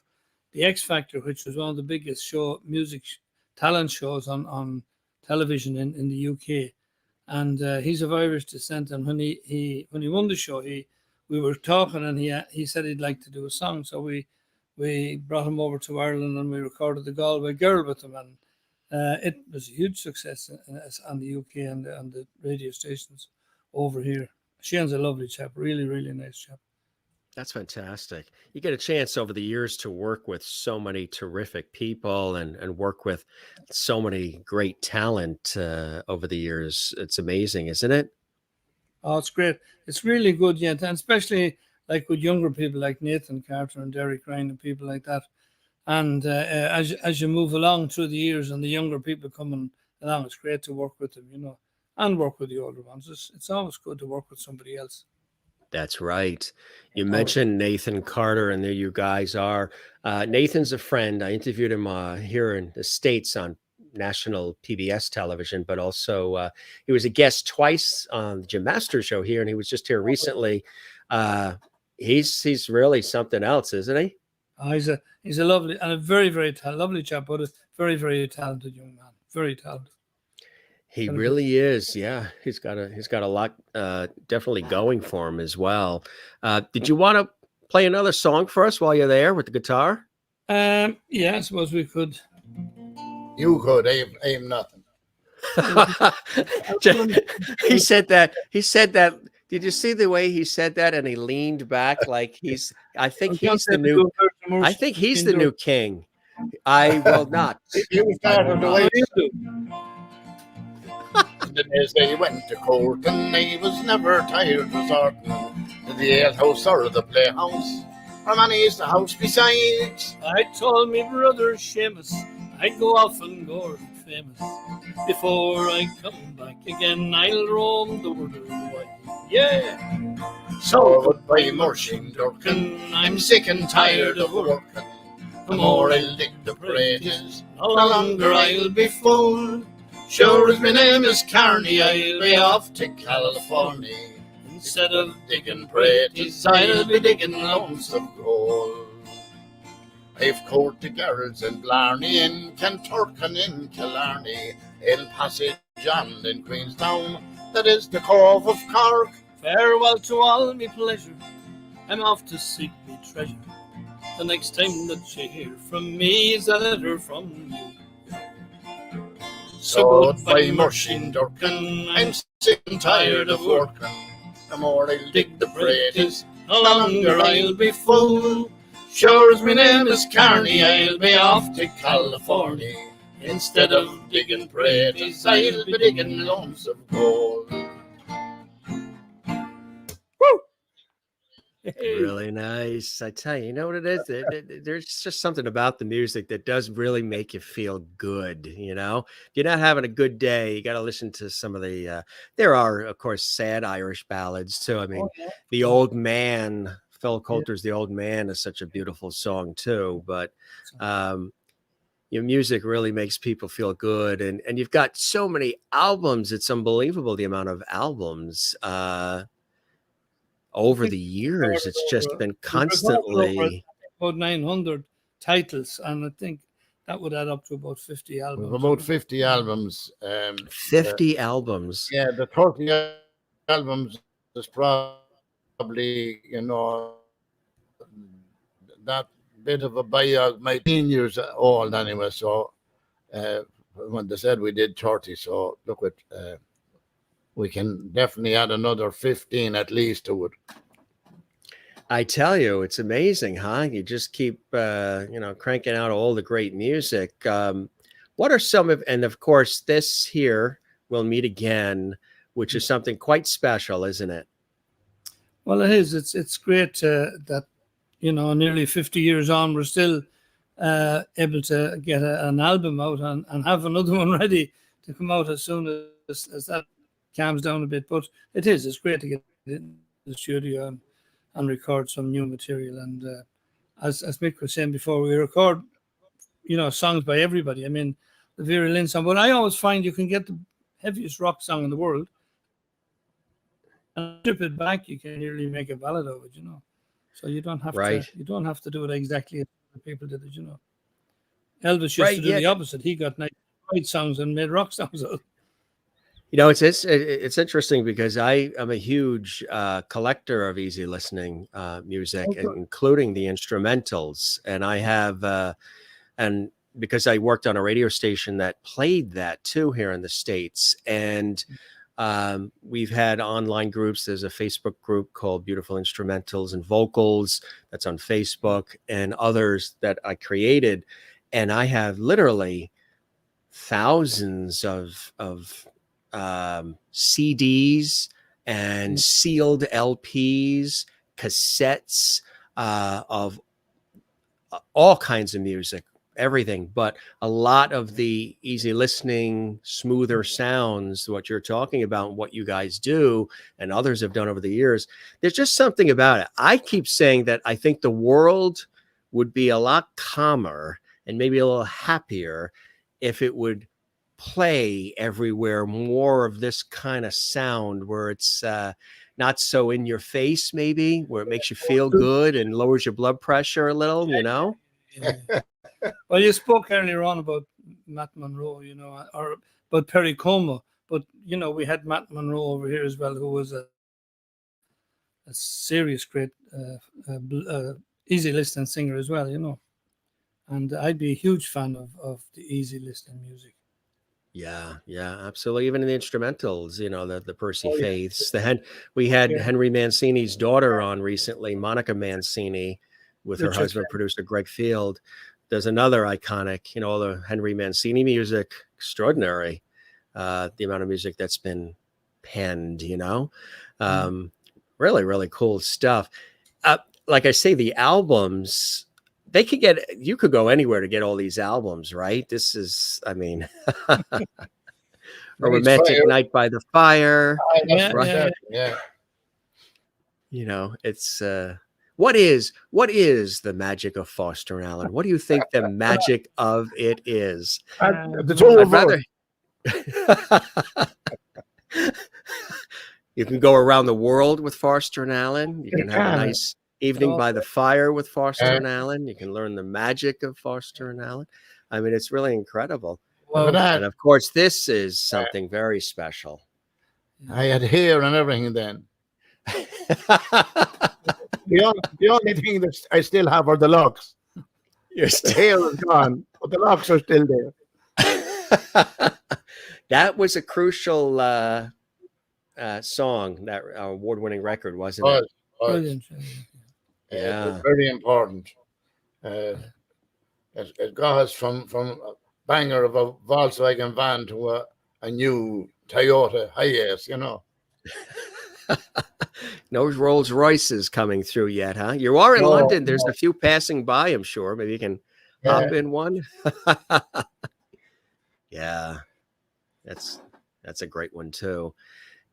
the X Factor, which was one of the biggest music talent shows on television in the UK. And he's of Irish descent. And when he won the show, we were talking, and he said he'd like to do a song. So we brought him over to Ireland, and we recorded the Galway Girl with him, and it was a huge success on the UK and the radio stations over here. Shane's a lovely chap, really, really nice chap. That's fantastic. You get a chance over the years to work with so many terrific people and work with so many great talent over the years. It's amazing, isn't it? Oh, it's great. It's really good, yeah. And especially like with younger people like Nathan Carter and Derek Ryan and people like that. And as you move along through the years and the younger people coming along, it's great to work with them, and work with the older ones. It's always good to work with somebody else. That's right. You mentioned Nathan Carter, and there you guys are. Nathan's a friend. I interviewed him here in the States on national PBS television, but also he was a guest twice on the Jim Master show here, and he was just here recently. He's really something else, isn't he? He's a lovely and a very, very lovely chap, but a very, very talented young man. Very talented. He really is. Yeah, he's got a lot definitely going for him as well. Did you want to play another song for us while you're there with the guitar? Yeah, I suppose we could. You could. Aim nothing. He said that. Did you see the way he said that? And he leaned back like I think he's the new king. I will not. You started the way as they went to court, and they was never tired resorting to the alehouse or the playhouse, or many's the house besides. I told me brother Seamus I'd go off and go famous. Before I come back again, I'll roam the world wide. Yeah. So goodbye, Morshin Durkin, I'm sick and tired of working. The more I'll dig the praties, the longer I'll be full. Sure as my name is Carney, I'll be off to California. Instead of digging praties, I'll be digging lumps of gold. I've courted girls in Blarney, in Kanturk and in Killarney, in Passage and in Queenstown, that is the Cove of Cork. Farewell to all me pleasure, I'm off to seek me treasure. The next time that you hear from me is a letter from you. So goodbye, Morshin Durkin, I'm sick and tired of working. The more I'll dig the praties, no longer I'll be full. Sure as my name is Carney, I'll be off to California. Instead of digging prairies, I'll be digging lumps of gold. Really nice. I tell you, you know what it is? There's just something about the music that does really make you feel good. You know, if you're not having a good day, you got to listen to some of the. There are, of course, sad Irish ballads too. I mean, The Old Man, Phil Coulter's "The Old Man" is such a beautiful song too. But your music really makes people feel good, and you've got so many albums. It's unbelievable the amount of albums. Over the years, it's just been constantly about 900 titles, and I think that would add up to about 50 albums. We've about 50 albums. 50 albums. Yeah, the 30 albums is probably, you know, that bit of a biog, my 10 years old anyway. So when they said we did 30, so look at. We can definitely add another 15 at least to it. I tell you, it's amazing, huh? You just keep, cranking out all the great music. What are some of, and of course, this here, We'll Meet Again, which is something quite special, isn't it? Well, it is. It's great that, you know, nearly 50 years on, we're still able to get an album out and have another one ready to come out as soon as that calms down a bit. But it's great to get in the studio and record some new material. And as Mick was saying before, we record, you know, songs by everybody. I mean, the Vera Lynn song, but I always find you can get the heaviest rock song in the world and strip it back, you can nearly make a ballad of it, you know. So you don't have to do it exactly as the people did it, you know. Elvis used to do the opposite. He got nice fight songs and made rock songs out of it. You know, it's interesting because I am a huge collector of easy listening music, including the instrumentals. And I have, and because I worked on a radio station that played that too here in the States. And we've had online groups. There's a Facebook group called Beautiful Instrumentals and Vocals that's on Facebook, and others that I created. And I have literally thousands of CDs and sealed LPs, cassettes of all kinds of music, everything, but a lot of the easy listening, smoother sounds, what you're talking about, what you guys do and others have done over the years. There's just something about it. I keep saying that I think the world would be a lot calmer and maybe a little happier if it would play everywhere more of this kind of sound where it's not so in your face, maybe, where it makes you feel good and lowers your blood pressure a little, you know? Well, you spoke earlier on about Matt Monroe, you know, or about Perry Como, but, you know, we had Matt Monroe over here as well, who was a serious great easy listening singer as well, you know. And I'd be a huge fan of the easy listening music. Yeah, absolutely. Even in the instrumentals, you know, the Percy Faiths, we had Henry Mancini's daughter on recently, Monica Mancini, with her husband, producer Greg Field. There's another iconic, you know, the Henry Mancini music, extraordinary. The amount of music that's been penned, you know, really, really cool stuff. Like I say, the albums, you could go anywhere to get all these albums, right? This is, I mean, A Romantic Night by the Fire. Yeah. You know, it's, what is the magic of Foster Allen? What do you think the magic of it is? The two of us. You can go around the world with Foster and Allen. You can have a nice evening by the fire with Foster and Allen. You can learn the magic of Foster and Allen. I mean, it's really incredible. Well, and of course, this is something very special. I had hair and everything then. The only thing that I still have are the locks. The hair is gone, but the locks are still there. That was a crucial song, that award-winning record, wasn't it? Brilliant. Yeah. Very important. It got us from a banger of a Volkswagen van to a new Toyota Hiace, you know. No Rolls Royces coming through yet, huh? You are in No, London. There's no. a few passing by, I'm sure. Maybe you can Yeah. hop in one. Yeah, that's a great one too.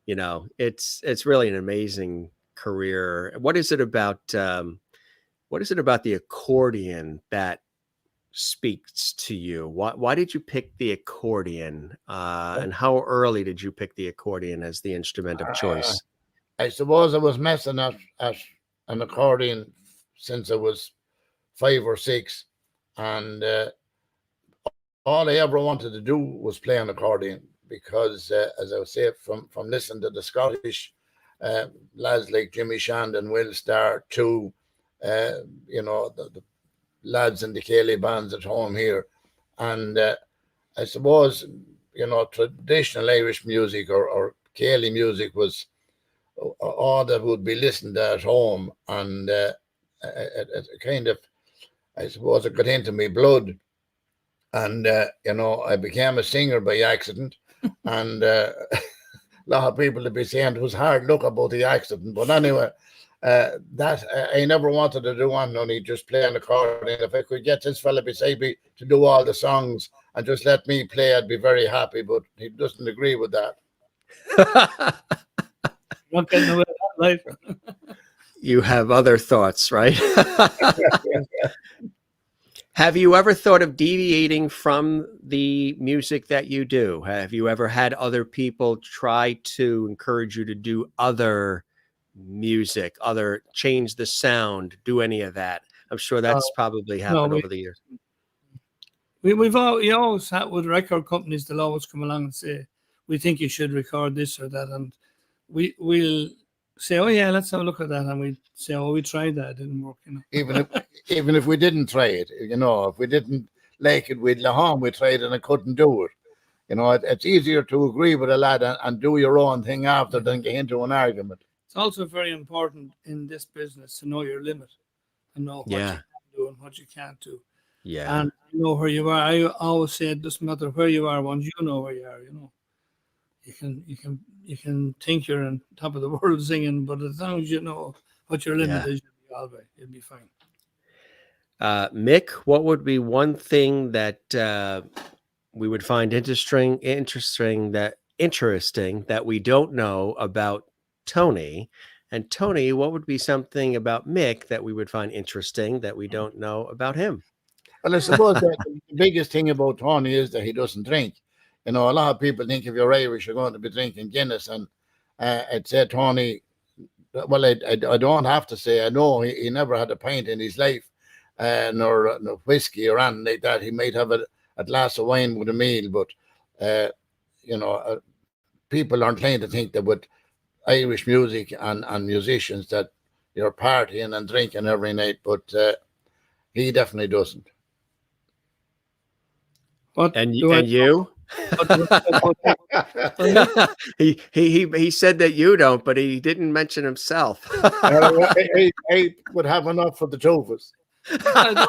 You know, it's really an amazing career. What is it about the accordion that speaks to you? Why did you pick the accordion? And how early did you pick the accordion as the instrument of choice? I suppose I was messing at an accordion since I was 5 or 6, and all I ever wanted to do was play an accordion because, as I would say, from listening to the Scottish lads like Jimmy Shandon, Will Starr, to you know, the lads in the Cayley bands at home here, and I suppose, you know, traditional Irish music or Cayley music was all that would be listened to at home, and it kind of, I suppose, it got into my blood. And, you know, I became a singer by accident. And a lot of people would be saying it was hard luck about the accident. But anyway, I never wanted to do one, only just play an accordion. If I could get this fella beside me to do all the songs and just let me play, I'd be very happy. But he doesn't agree with that. Not getting away with that life. You have other thoughts, right? Have you ever thought of deviating from the music that you do? Have you ever had other people try to encourage you to do other music, change the sound, do any of that? I'm sure that's probably happened over the years. We always had with record companies, they'll always come along and say, we think you should record this or that. And we'll say, oh yeah, let's have a look at that. And we say, oh, we tried that, it didn't work, you know. Even if we didn't try it, you know, if we didn't like it with Lahom, we tried and I couldn't do it. You know, it's easier to agree with a lad and do your own thing after than get into an argument. It's also very important in this business to know your limit and know what you can do and what you can't do. Yeah. And you know where you are. I always say it doesn't matter where you are once you know where you are, you know. You can think you're on top of the world singing, but as long as you know what your limit is, you'll be all right. You'll be fine. Mick, what would be one thing that we would find interesting that we don't know about Tony? And Tony, what would be something about Mick that we would find interesting that we don't know about him? Well, I suppose that the biggest thing about Tony is that he doesn't drink. You know, a lot of people think if you're Irish, you're going to be drinking Guinness. And I'd say Tony, well, I don't have to say, I know he never had a pint in his life, nor whiskey or anything like that. He might have a glass of wine with a meal, but, you know, people aren't trained to think that with Irish music and musicians that you're partying and drinking every night, but he definitely doesn't. And you? he said that you don't, but he didn't mention himself. I would have enough for the two of us. I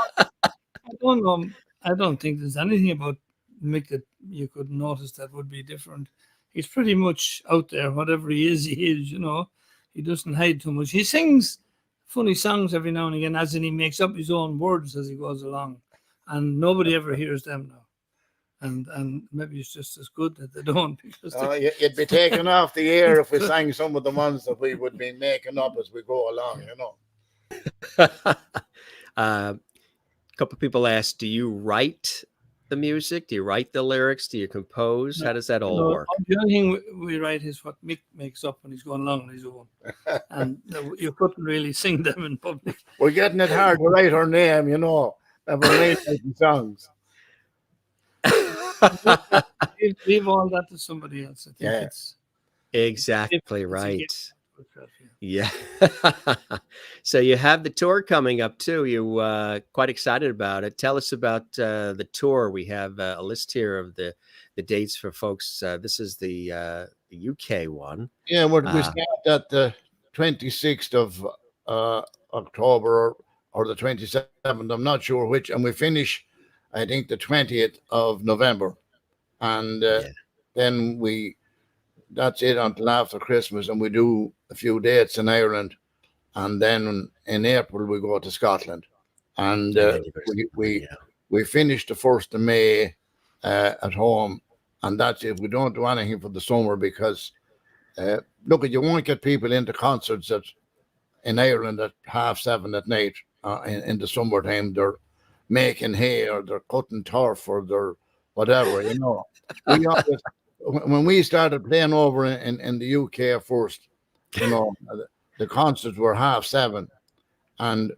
don't know. I don't think there's anything about Mick that you could notice that would be different. He's pretty much out there. Whatever he is, you know. He doesn't hide too much. He sings funny songs every now and again, as in he makes up his own words as he goes along. And nobody ever hears them now. And maybe it's just as good that they don't. Because you'd be taken off the air if we sang some of the ones that we would be making up as we go along, you know. A couple of people asked, do you write the music? Do you write the lyrics? Do you compose? How does that all work? The only thing we write is what Mick makes up when he's going along on his own. And you couldn't really sing them in public. We're getting it hard to write her name, you know. We're making songs. Leave all that to somebody else. I think it's exactly right. Yeah. So you have the tour coming up too. You quite excited about it. Tell us about the tour. We have a list here of the dates for folks. This is the UK one. Yeah, we start at the 26th of October or the 27th. I'm not sure which. And we finish, I think, the 20th of November. And Yeah. then that's it until after Christmas. And we do a few dates in Ireland. And then in April, we go to Scotland. And we finish the 1st of May at home. And that's it. We don't do anything for the summer because, look, you won't get people into concerts in Ireland at 7:30 at night in the summertime. They're making hay or they're cutting turf or they're whatever, you know. When we started playing over in the UK first, you know, the concerts were 7:30 and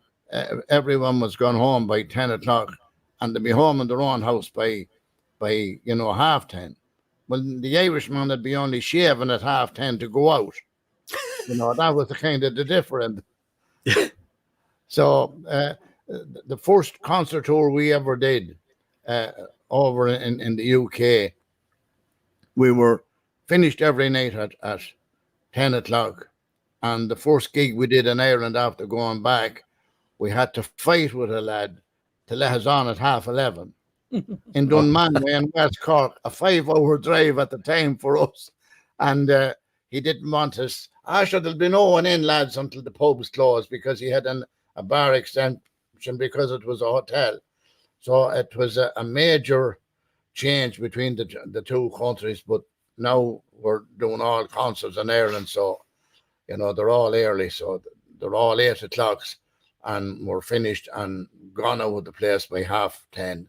everyone was gone home by 10 o'clock and they'd be home in their own house by 10:30. Well, the Irishman would be only shaving at 10:30 to go out. You know, that was the kind of the difference. So the first concert tour we ever did over in the UK, we were finished every night at 10 o'clock. And the first gig we did in Ireland after going back, we had to fight with a lad to let us on at 11:30 in Dunmanway in West Cork, a 5-hour drive at the time for us. And he didn't want us. There'll be no one in, lads, until the pub was closed because he had a bar extension because it was a hotel. So it was a major change between the two countries. But now we're doing all concerts in Ireland. So, you know, they're all early. So they're all 8 o'clock and we're finished and gone out of the place by 10:30.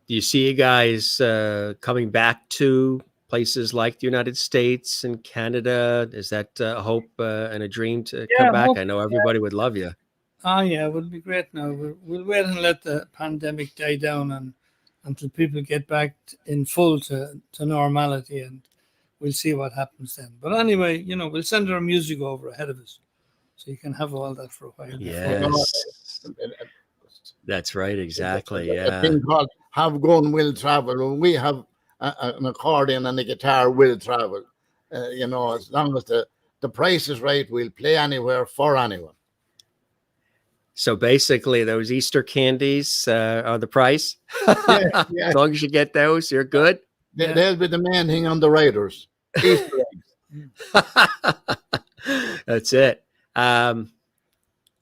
Do you see you guys coming back to places like the United States and Canada? Is that a hope and a dream to come back? I know everybody would love you. Yeah, it would be great now. We'll wait and let the pandemic die down and until people get back in full to normality, and we'll see what happens then. But anyway, you know, we'll send our music over ahead of us so you can have all that for a while. Yes. That's right, exactly. A thing called Have Gun Will Travel. We have an accordion and a guitar will travel. You know, as long as the price is right, we'll play anywhere for anyone. So basically, those Easter candies are the price. Yeah. As long as you get those, you're good. They'll be the main thing on the riders. Easter eggs. That's it. What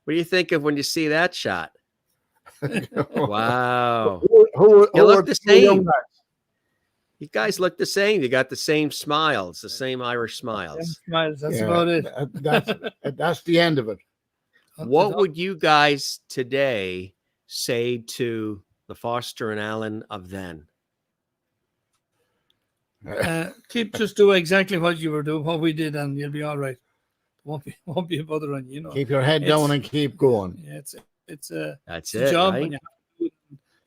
do you think of when you see that shot? Wow. Who you look the same. You guys look the same. You got the same smiles, the same Irish smiles. That's about it. That's the end of it. What would you guys today say to the Foster and Allen of then? Just do exactly what you were doing, what we did, and you'll be all right. Won't be a bother on you. Know. Keep your head down and keep going. Yeah, it's a job, right? And you have to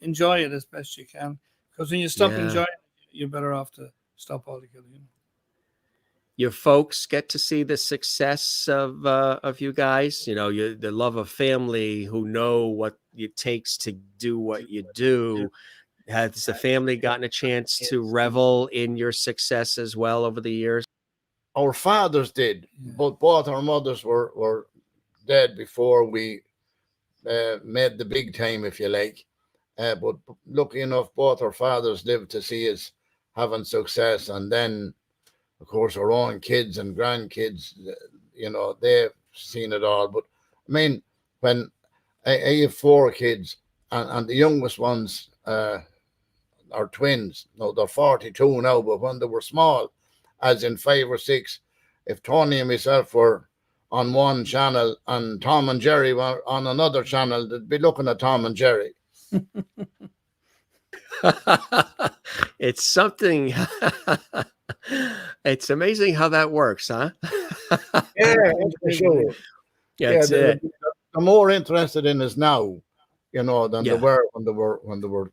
enjoy it as best you can. Because when you stop enjoying it, you're better off to stop altogether. You know. Your folks get to see the success of you guys. You know, the love of family who know what it takes to do what you do. Has the family gotten a chance to revel in your success as well over the years? Our fathers did, but both our mothers were dead before we made the big time, if you like. But lucky enough, both our fathers lived to see us having success. And then, of course, our own kids and grandkids, you know, they've seen it all. But I mean, when I have 4 kids and the youngest ones are twins. No, they're 42 now, but when they were small, as in 5 or 6, if Tony and myself were on one channel and Tom and Jerry were on another channel, they'd be looking at Tom and Jerry. It's something. It's amazing how that works, huh? Yeah, for sure. Yeah, they're more interested in us now, you know, than they were when they were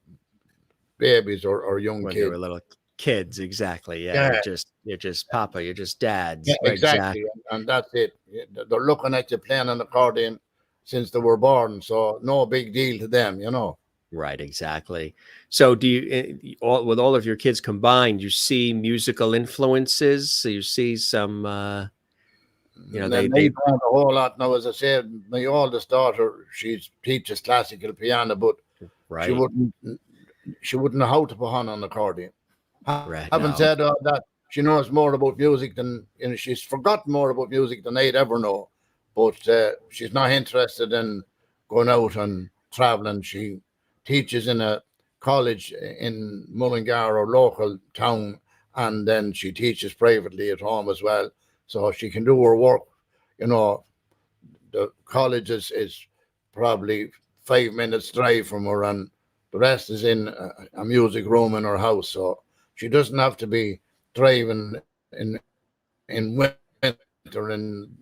babies or young when kids. They were little kids, exactly. Yeah. You're just Papa. You're just dads. Yeah, exactly. And that's it. They're looking at you playing an accordion since they were born, so no big deal to them, you know. Right, exactly. So do you, with all of your kids combined, you see musical influences? So you see some You know, they they learn a whole lot now. As I said, my oldest daughter, she teaches classical piano, but she right, wouldn't know how to put on an accordion. right. Having No, said all that, she knows more about music than, you know, she's forgotten more about music than I'd ever know. But she's not interested in going out and traveling. She teaches in a college in Mullingar or local town, and then she teaches privately at home as well. So she can do her work. You know, the college is probably 5 minutes drive from her, and the rest is in a music room in her house. So she doesn't have to be driving in winter in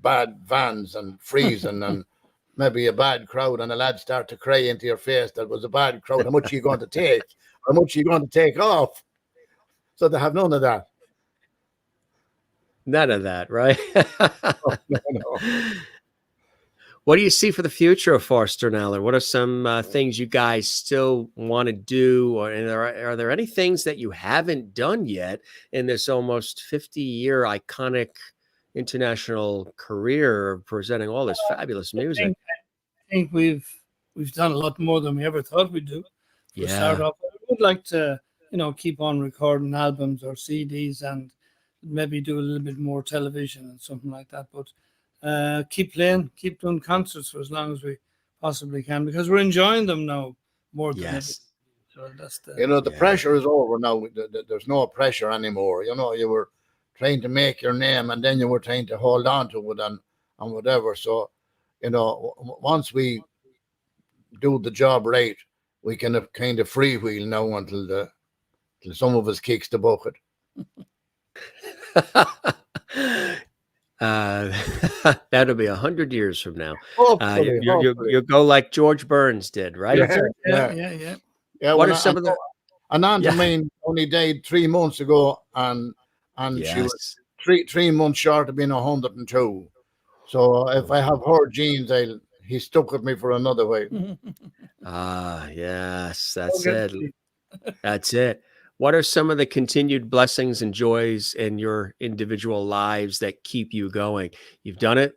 bad vans and freezing and maybe a bad crowd, and a lad start to cry into your face that was a bad crowd. How much are you going to take? How much are you going to take off? So they have none of that. none of that, right? No. What do you see for the future of Forster and Eller? What are some things you guys still want to do, or and are there any things that you haven't done yet in this almost 50-year iconic international career of presenting all this fabulous music? I think we've done a lot more than we ever thought we'd do. For start Yeah, off, I would like to, keep on recording albums or CDs and maybe do a little bit more television and something like that. But keep playing, keep doing concerts for as long as we possibly can, because we're enjoying them now more than ever. yes, So that's the You know, the yeah, pressure is over now. There's no pressure anymore. You know, you were trying to make your name, and then you were trying to hold on to it and whatever. So, you know, once we do the job right, we can have kind of freewheel now till some of us kicks the bucket. uh, that'll be 100 years from now. Hopefully, hopefully. You go like George Burns did, right? Yeah, yeah, yeah. yeah. What When are some of the? an aunt of Yeah. mine only died 3 months ago, and she was Yes. three months short of being 102. So if I have her genes, he stuck with me for another way. Ah, yes, Don't that's get it. me. That's it. What are some of the continued blessings and joys in your individual lives that keep you going? You've done it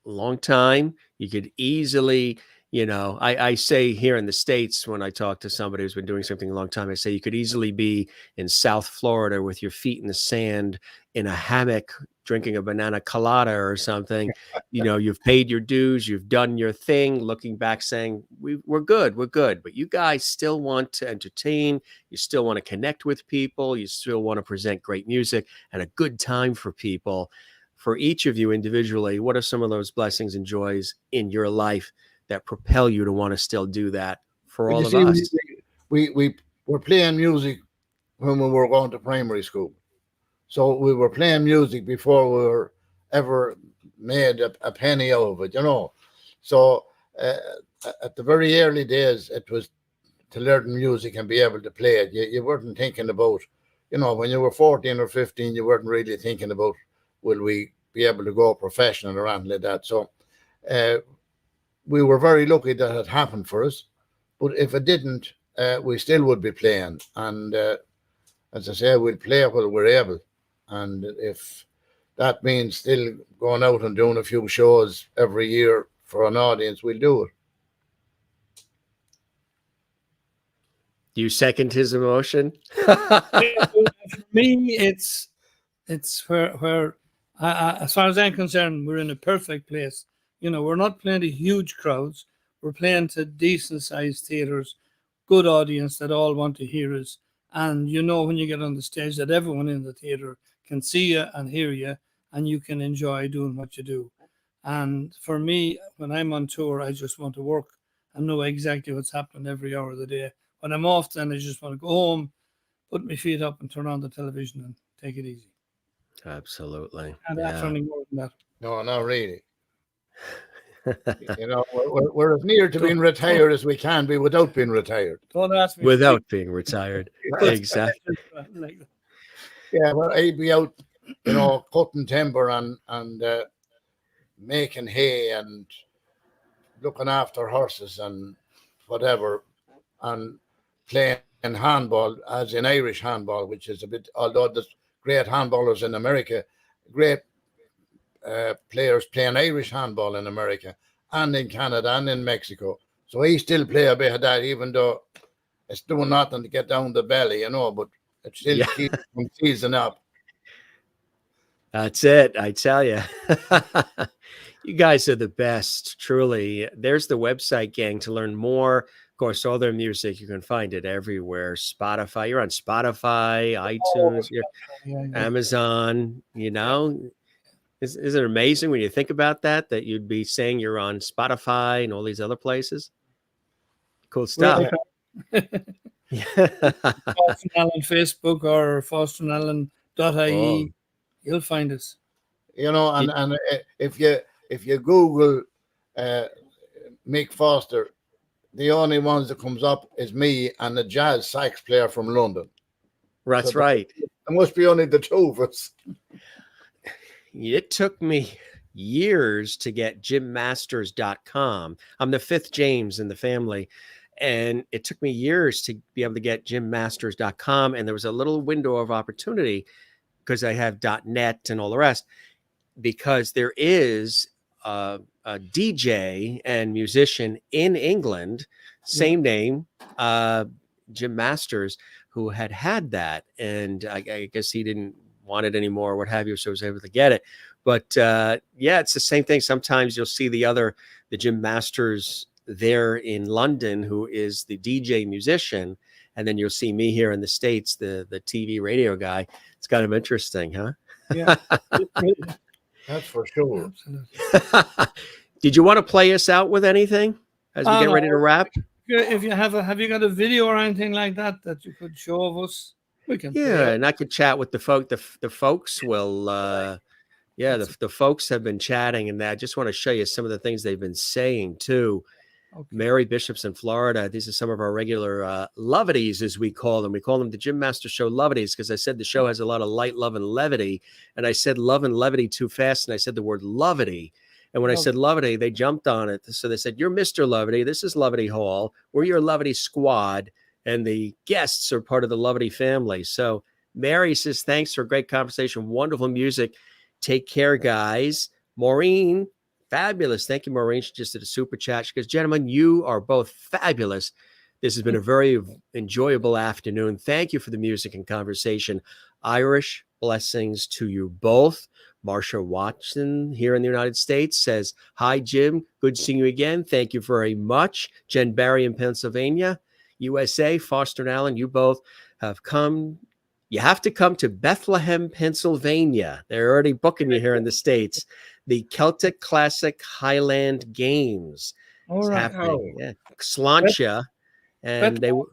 a long time. You could easily, I say here in the States, when I talk to somebody who's been doing something a long time, I say you could easily be in South Florida with your feet in the sand in a hammock drinking a banana colada or something. You've paid your dues, you've done your thing, looking back saying, we're good, we're good. But you guys still want to entertain, you still want to connect with people, you still want to present great music and a good time for people. For each of you individually, what are some of those blessings and joys in your life that propel you to want to still do that for But all you of see, us? we were playing music when we were going to primary school. So we were playing music before we were ever made a penny out of it, you know. So uh, at the very early days, it was to learn music and be able to play it. You weren't thinking about, when you were 14 or 15, you weren't really thinking about, will we be able to go professional or anything like that. So we were very lucky that it happened for us. But if it didn't, we still would be playing. And as I say, we'll play while we're able. And if that means still going out and doing a few shows every year for an audience, we'll do it. Do you second his emotion? For me, it's where as far as I'm concerned, we're in a perfect place. We're not playing to huge crowds. We're playing to decent sized theaters, good audience that all want to hear us. And when you get on the stage that everyone in the theater can see you and hear you, and you can enjoy doing what you do. And for me, when I'm on tour, I just want to work and know exactly what's happening every hour of the day. When I'm off, then I just want to go home, put my feet up and turn on the television and take it easy. Absolutely. And that's Yeah. only more than that. No, not really. We're as near to being retired as we can be without being retired. Don't ask me. Without being retired. Exactly. Yeah, well, I'd be out, cutting timber and making hay and looking after horses and whatever, and playing handball, as in Irish handball, which is a bit, although there's great handballers in America, great players playing Irish handball in America and in Canada and in Mexico. So he still play a bit of that, even though it's doing nothing to get down the belly, but it still keeps them season up. That's it. I tell you. You guys are the best, truly. There's the website, gang, to learn more. Of course, all their music, you can find it everywhere. Spotify, you're on Spotify, iTunes, Amazon, Is it amazing when you think about that you'd be saying you're on Spotify and all these other places? Cool stuff. Foster and Allen Facebook or fosterandallen.ie, you'll find us. And if you Google Mick Foster, the only ones that comes up is me and the jazz sax player from London. That's right. There must be only the two of us. It took me years to get jimmasters.com. I'm the fifth James in the family, and it took me years to be able to get jimmasters.com. And there was a little window of opportunity because I have .net and all the rest, because there is a DJ and musician in England, same name, Jim Masters, who had that. And I guess he didn't want it anymore, what have you, so I was able to get it. But it's the same thing. Sometimes you'll see the Jim Masters there in London, who is the DJ musician, and then you'll see me here in the States, the TV radio guy. It's kind of interesting, huh? Yeah. That's for sure. Did you want to play us out with anything as we get ready to wrap? If you have you got a video or anything like that you could show of us? We can. Yeah, and I could chat with the folk. The folks will. The folks have been chatting, and I just want to show you some of the things they've been saying too. Okay. Mary Bishop's in Florida. These are some of our regular lovities, as we call them. We call them the Jim Master Show lovities because I said the show has a lot of light, love, and levity. And I said love and levity too fast, and I said the word lovity. And when I said levity, they jumped on it. So they said, "You're Mr. Levity. This is Levity Hall. We're your levity squad, and the guests are part of the levity family." So Mary says, "Thanks for a great conversation. Wonderful music. Take care, guys." Maureen, fabulous. Thank you, Maureen. She just did a super chat. She goes, "Gentlemen, you are both fabulous. This has been a very enjoyable afternoon. Thank you for the music and conversation. Irish blessings to you both." Marsha Watson here in the United States says, "Hi, Jim. Good seeing you again. Thank you very much." Jen Barry in Pennsylvania, USA. Foster and Allen, you both have come. You have to come to Bethlehem, Pennsylvania. They're already booking you here in the States. The Celtic Classic Highland Games is happening. Yeah. Sláinte. And they were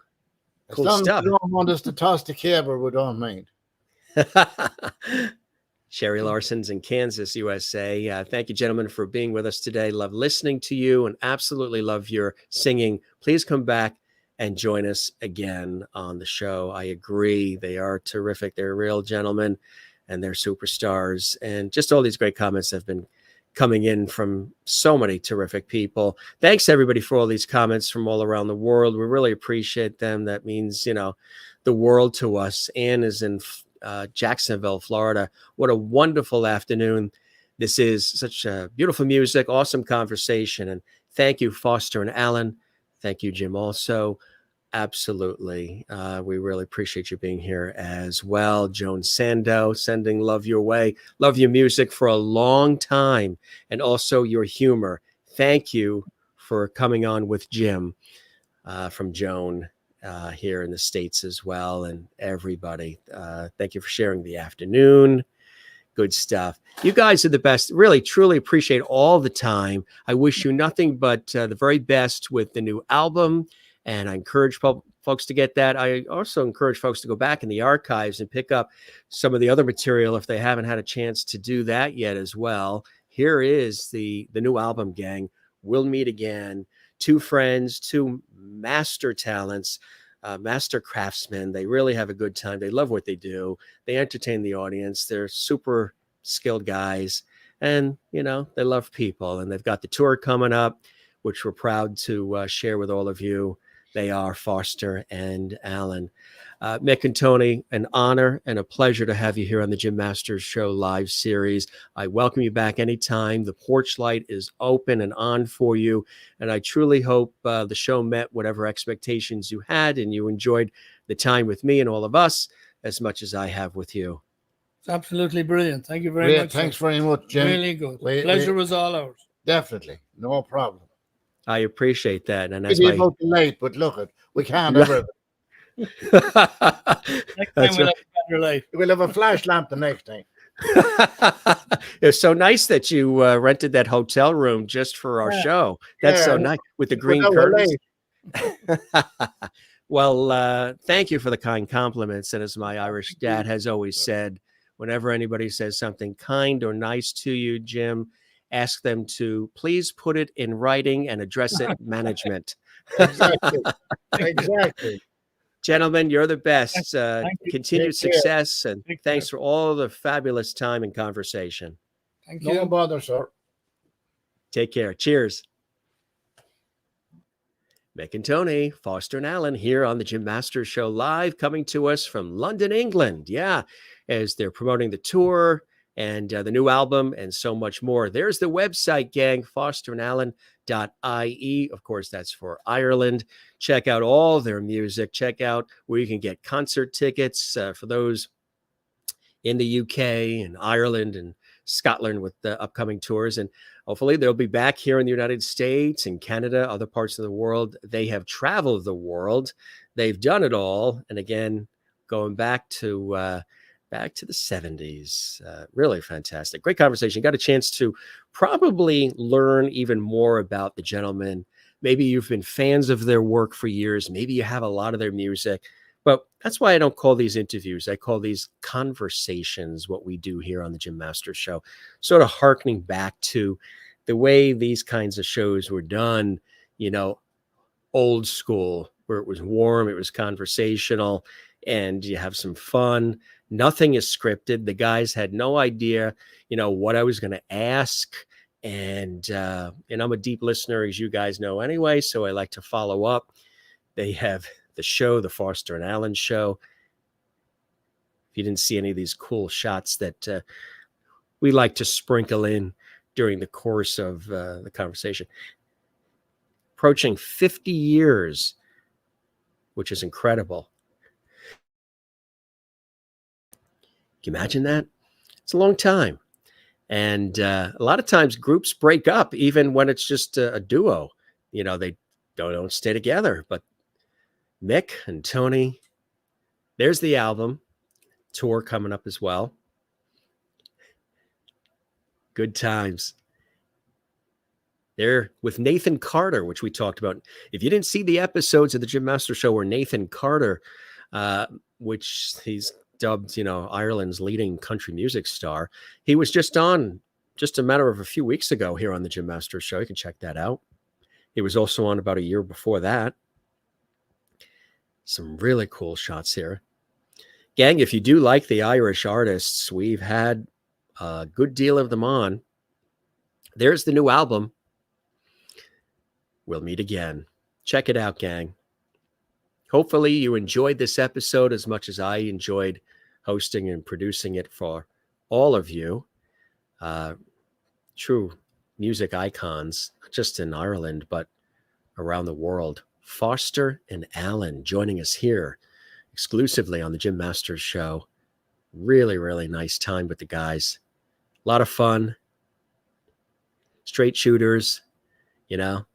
cool stuff. You don't want us to toss the cable, we don't mind. Sherry Larson's in Kansas, USA. Thank you, gentlemen, for being with us today. Love listening to you and absolutely love your singing. Please come back and join us again on the show. I agree. They are terrific. They're real gentlemen and they're superstars. And just all these great comments have been coming in from so many terrific people. Thanks, everybody, for all these comments from all around the world. We really appreciate them. That means, the world to us. Anne is in Jacksonville, Florida. What a wonderful afternoon. This is such beautiful music, awesome conversation. And thank you, Foster and Allen. Thank you, Jim, also. Absolutely. We really appreciate you being here as well. Joan Sando, sending love your way. Love your music for a long time and also your humor. Thank you for coming on with Jim from Joan. Here in the States as well, and everybody. Thank you for sharing the afternoon. Good stuff. You guys are the best. Really, truly appreciate all the time. I wish you nothing but the very best with the new album, and I encourage folks to get that. I also encourage folks to go back in the archives and pick up some of the other material if they haven't had a chance to do that yet as well. Here is the new album, gang. We'll meet again. Two friends, two master talents, master craftsmen. They really have a good time. They love what they do. They entertain the audience. They're super skilled guys, and they love people. And they've got the tour coming up, which we're proud to share with all of you. They are Foster and Alan. Mick and Tony, an honor and a pleasure to have you here on the Jim Masters Show live series. I welcome you back anytime. The porch light is open and on for you. And I truly hope the show met whatever expectations you had and you enjoyed the time with me and all of us as much as I have with you. It's absolutely brilliant. Thank you very much. Thanks very much, Jim. Really good. Pleasure was all ours. Definitely. No problem. I appreciate that. And that's about late, but look, we can't ever. Next time we'll have a better light. We'll have a flash lamp the next time. It's so nice that you rented that hotel room just for our show. That's so nice with the green curtains. Well, thank you for the kind compliments. And as my Irish dad has always said, whenever anybody says something kind or nice to you, Jim, ask them to please put it in writing and address it management. Exactly. Gentlemen, you're the best. Continued success, and thanks for all the fabulous time and conversation. Thank you. No bother, sir. Take care. Cheers. Mick and Tony, Foster and Alan here on the Jim Masters Show live, coming to us from London, England. Yeah, as they're promoting the tour and the new album and so much more. There's the website, gang, fosterandallen.ie. Of course, that's for Ireland. Check out all their music. Check out where you can get concert tickets for those in the UK and Ireland and Scotland with the upcoming tours. And hopefully they'll be back here in the United States and Canada, other parts of the world. They have traveled the world. They've done it all. And again, going back to the 70s. Really fantastic. Great conversation. Got a chance to probably learn even more about the gentleman. Maybe you've been fans of their work for years. Maybe you have a lot of their music. But that's why I don't call these interviews. I call these conversations, what we do here on the Jim Masters Show, sort of hearkening back to the way these kinds of shows were done, old school, where it was warm, it was conversational, and you have some fun. Nothing is scripted. The guys had no idea, what I was going to ask. And I'm a deep listener, as you guys know anyway, so I like to follow up. They have the show, the Foster and Allen Show. If you didn't see any of these cool shots that we like to sprinkle in during the course of the conversation. Approaching 50 years, which is incredible. Can you imagine that? It's a long time. And a lot of times groups break up, even when it's just a duo. They don't stay together. But Mick and Tony, there's the album. Tour coming up as well. Good times. They're with Nathan Carter, which we talked about. If you didn't see the episodes of the Jim Masters Show where Nathan Carter, which he's dubbed, Ireland's leading country music star. He was just on just a matter of a few weeks ago here on the Jim Masters Show. You can check that out. He was also on about a year before that. Some really cool shots here. Gang, if you do like the Irish artists, we've had a good deal of them on. There's the new album. We'll meet again. Check it out, gang. Hopefully you enjoyed this episode as much as I enjoyed hosting and producing it for all of you. True music icons, not just in Ireland, but around the world. Foster and Allen joining us here exclusively on the Jim Masters Show. Really, really nice time with the guys. A lot of fun. Straight shooters, the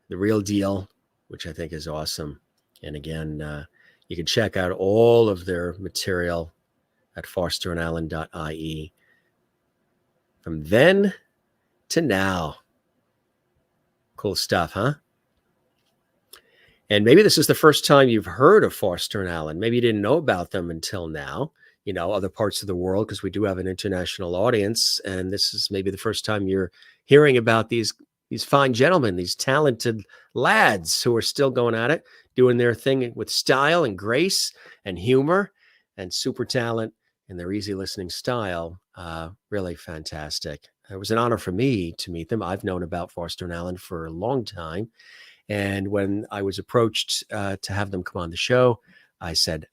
real deal, which I think is awesome. And again, you can check out all of their material at fosterandallen.ie. From then to now. Cool stuff, huh? And maybe this is the first time you've heard of Foster and Allen. Maybe you didn't know about them until now, other parts of the world, because we do have an international audience. And this is maybe the first time you're hearing about these fine gentlemen, these talented lads who are still going at it, doing their thing with style and grace and humor and super talent and their easy listening style. Really fantastic. It was an honor for me to meet them. I've known about Foster and Allen for a long time. And when I was approached to have them come on the show, I said,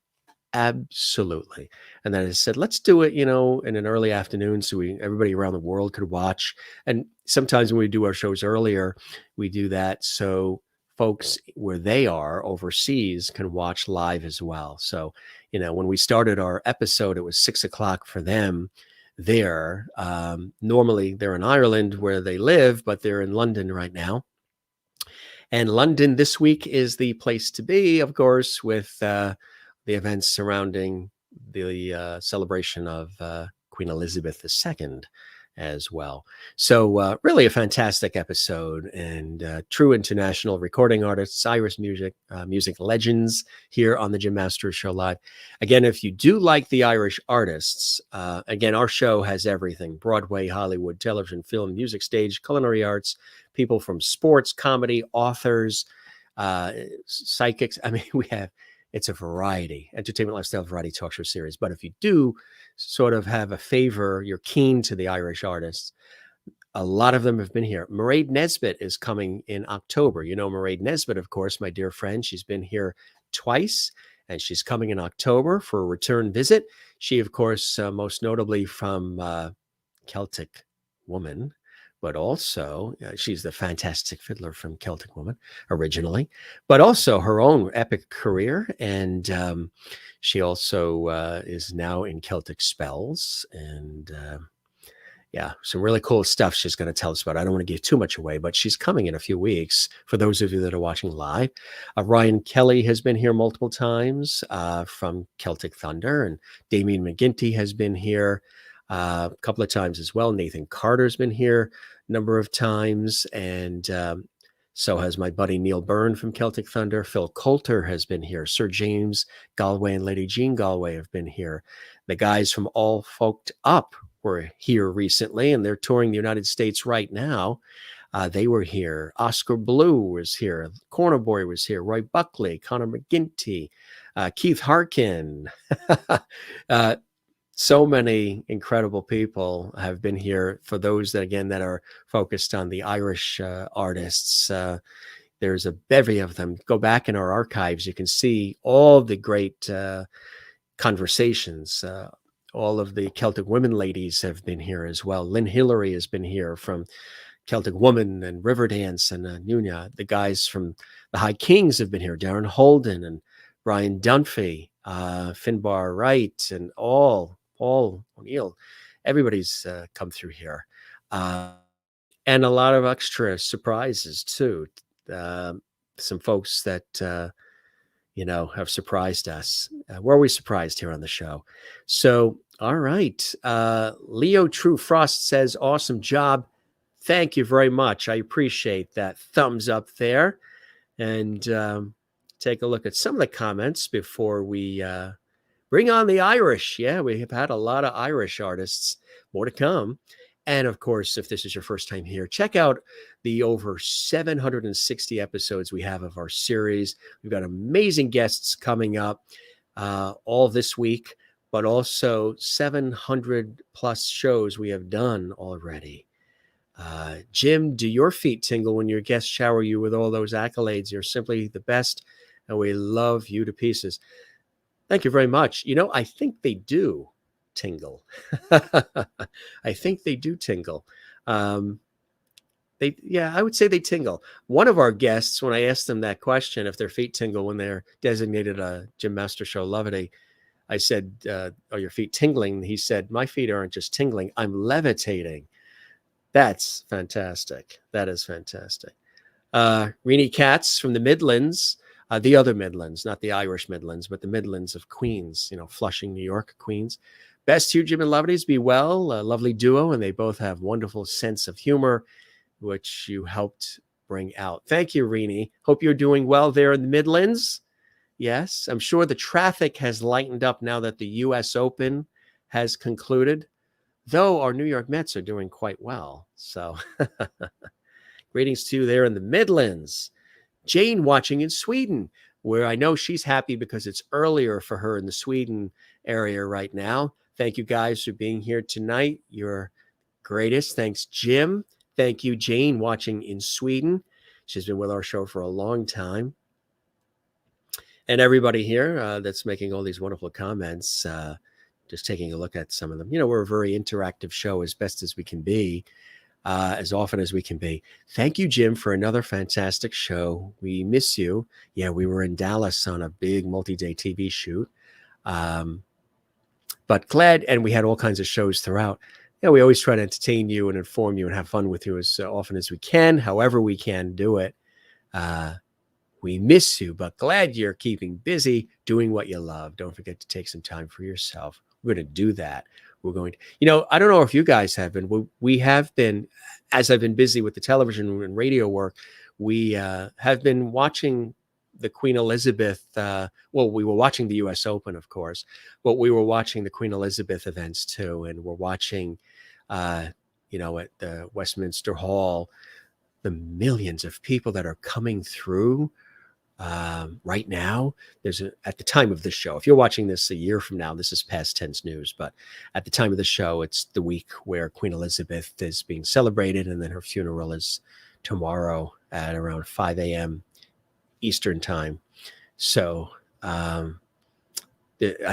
absolutely. And then I said, let's do it, in an early afternoon so everybody around the world could watch. And sometimes when we do our shows earlier, we do that so folks where they are overseas can watch live as well. So, when we started our episode, it was 6:00 for them there. Normally they're in Ireland where they live, but they're in London right now. And London this week is the place to be, of course, with the events surrounding the celebration of Queen Elizabeth II as well. So really a fantastic episode, and true international recording artists, Irish music legends here on the Jim Masters Show Live. Again, if you do like the Irish artists, again, our show has everything: Broadway, Hollywood, television, film, music, stage, culinary arts, people from sports, comedy, authors, psychics. I mean, it's a variety, entertainment, lifestyle, variety talk show series. But if you do sort of have a favor, you're keen to the Irish artists, a lot of them have been here. Mairead Nesbitt is coming in October. Mairead Nesbitt, of course, my dear friend. She's been here twice, and she's coming in October for a return visit. She, of course, most notably from Celtic Woman, but also she's the fantastic fiddler from Celtic Woman originally, but also her own epic career. And she also is now in Celtic Spells, and some really cool stuff she's going to tell us about. I don't want to give too much away, but she's coming in a few weeks for those of you that are watching live. Ryan Kelly has been here multiple times from Celtic Thunder, and Damien McGinty has been here a couple of times as well. Nathan Carter's been here a number of times, and so has my buddy Neil Byrne from Celtic Thunder. Phil Coulter has been here. Sir James Galway and Lady Jean Galway have been here. The guys from All Folked Up were here recently, and they're touring the United States right now. They were here. Oscar Blue was here. Corner Boy was here. Roy Buckley, Conor McGinty, Keith Harkin. So many incredible people have been here. For those that, again, that are focused on the Irish artists, there's a bevy of them. Go back in our archives. You can see all the great conversations. All of the Celtic women ladies have been here as well. Lynn Hillary has been here from Celtic Woman and Riverdance, and Nunya. The guys from the High Kings have been here. Darren Holden and Brian Dunphy, Finbar Wright, and Paul O'Neill. Everybody's come through here. And a lot of extra surprises too. Some folks that, have surprised us. We're always surprised here on the show. So, all right. Leo True Frost says, awesome job. Thank you very much. I appreciate that thumbs up there. And take a look at some of the comments before we bring on the Irish. Yeah, we have had a lot of Irish artists. More to come. And of course, if this is your first time here, check out the over 760 episodes we have of our series. We've got amazing guests coming up all this week, but also 700 plus shows we have done already. Jim, do your feet tingle when your guests shower you with all those accolades? You're simply the best, and we love you to pieces. Thank you very much. I think they do tingle. I think they do tingle. I would say they tingle. One of our guests, when I asked them that question, if their feet tingle when they're designated a Jim Master Show Lovity, I said, are your feet tingling? He said, my feet aren't just tingling, I'm levitating. That's fantastic. That is fantastic. Renee Katz from the Midlands, the other Midlands, not the Irish Midlands, but the Midlands of Queens, Flushing, New York, Queens. Best to you, Jim and Lovities. Be well. A lovely duo, and they both have wonderful sense of humor, which you helped bring out. Thank you, Renee. Hope you're doing well there in the Midlands. Yes, I'm sure the traffic has lightened up now that the U.S. Open has concluded, though our New York Mets are doing quite well. So greetings to you there in the Midlands. Jane watching in Sweden, where I know she's happy because it's earlier for her in the Sweden area right now. Thank you guys for being here tonight. You're greatest. Thanks, Jim. Thank you, Jane, watching in Sweden. She's been with our show for a long time. And everybody here that's making all these wonderful comments, just taking a look at some of them. We're a very interactive show as best as we can be, as often as we can be. Thank you, Jim, for another fantastic show. We miss you. Yeah, we were in Dallas on a big multi-day TV shoot. But glad, and we had all kinds of shows throughout. We always try to entertain you and inform you and have fun with you as often as we can, however we can do it. We miss you, but glad you're keeping busy doing what you love. Don't forget to take some time for yourself. We're going to do that. We're going to, I don't know if you guys have been. We have been, as I've been busy with the television and radio work, we have been watching the Queen Elizabeth. We were watching the U.S. Open, of course, but we were watching the Queen Elizabeth events too. And we're watching, at the Westminster Hall, the millions of people that are coming through right now. At the time of this show, if you're watching this a year from now, this is past tense news, but at the time of the show, it's the week where Queen Elizabeth is being celebrated, and then her funeral is tomorrow at around 5 a.m. Eastern time. So I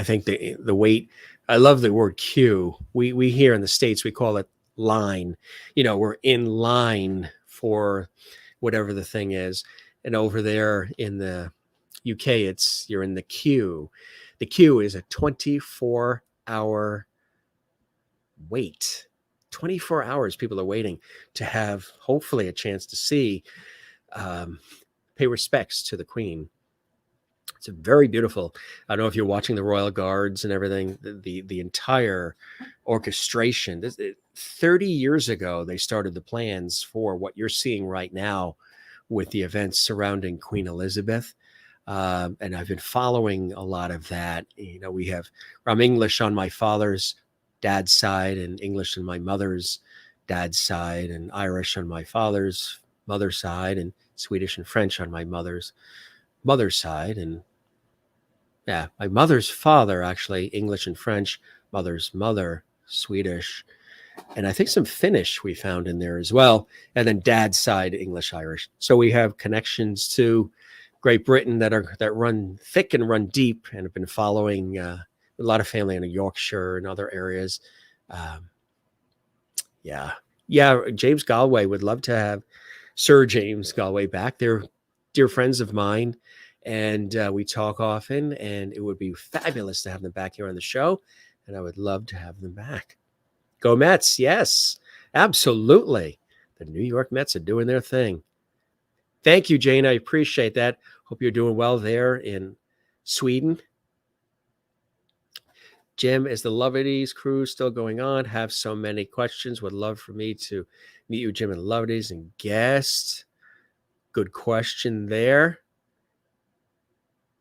think the wait, I love the word queue. We here in the States, we call it line. We're in line for whatever the thing is. And over there in the UK, you're in the queue. The queue is a 24-hour wait. 24 hours people are waiting to have, hopefully, a chance to see, pay respects to the Queen. It's a very beautiful. I don't know if you're watching the Royal Guards and everything, the entire orchestration. 30 years ago, they started the plans for what you're seeing right now with the events surrounding Queen Elizabeth. And I've been following a lot of that. I'm English on my father's dad's side, and English on my mother's dad's side, and Irish on my father's mother's side, and Swedish and French on my mother's side. And yeah, my mother's father, actually, English and French, mother's mother, Swedish, and I think some Finnish we found in there as well. And then dad's side, English, Irish. So we have connections to Great Britain that run thick and run deep, and have been following a lot of family in Yorkshire and other areas. James Galway would love to have Sir James Galway back. They're dear friends of mine, and we talk often, and it would be fabulous to have them back here on the show, and I would love to have them back. Go Mets. Yes, absolutely. The New York Mets are doing their thing. Thank you, Jane. I appreciate that. Hope you're doing well there in Sweden. Jim, is the Lovedies cruise still going on? Have so many questions. Would love for me to meet you, Jim, and Lovedies and guest. Good question there.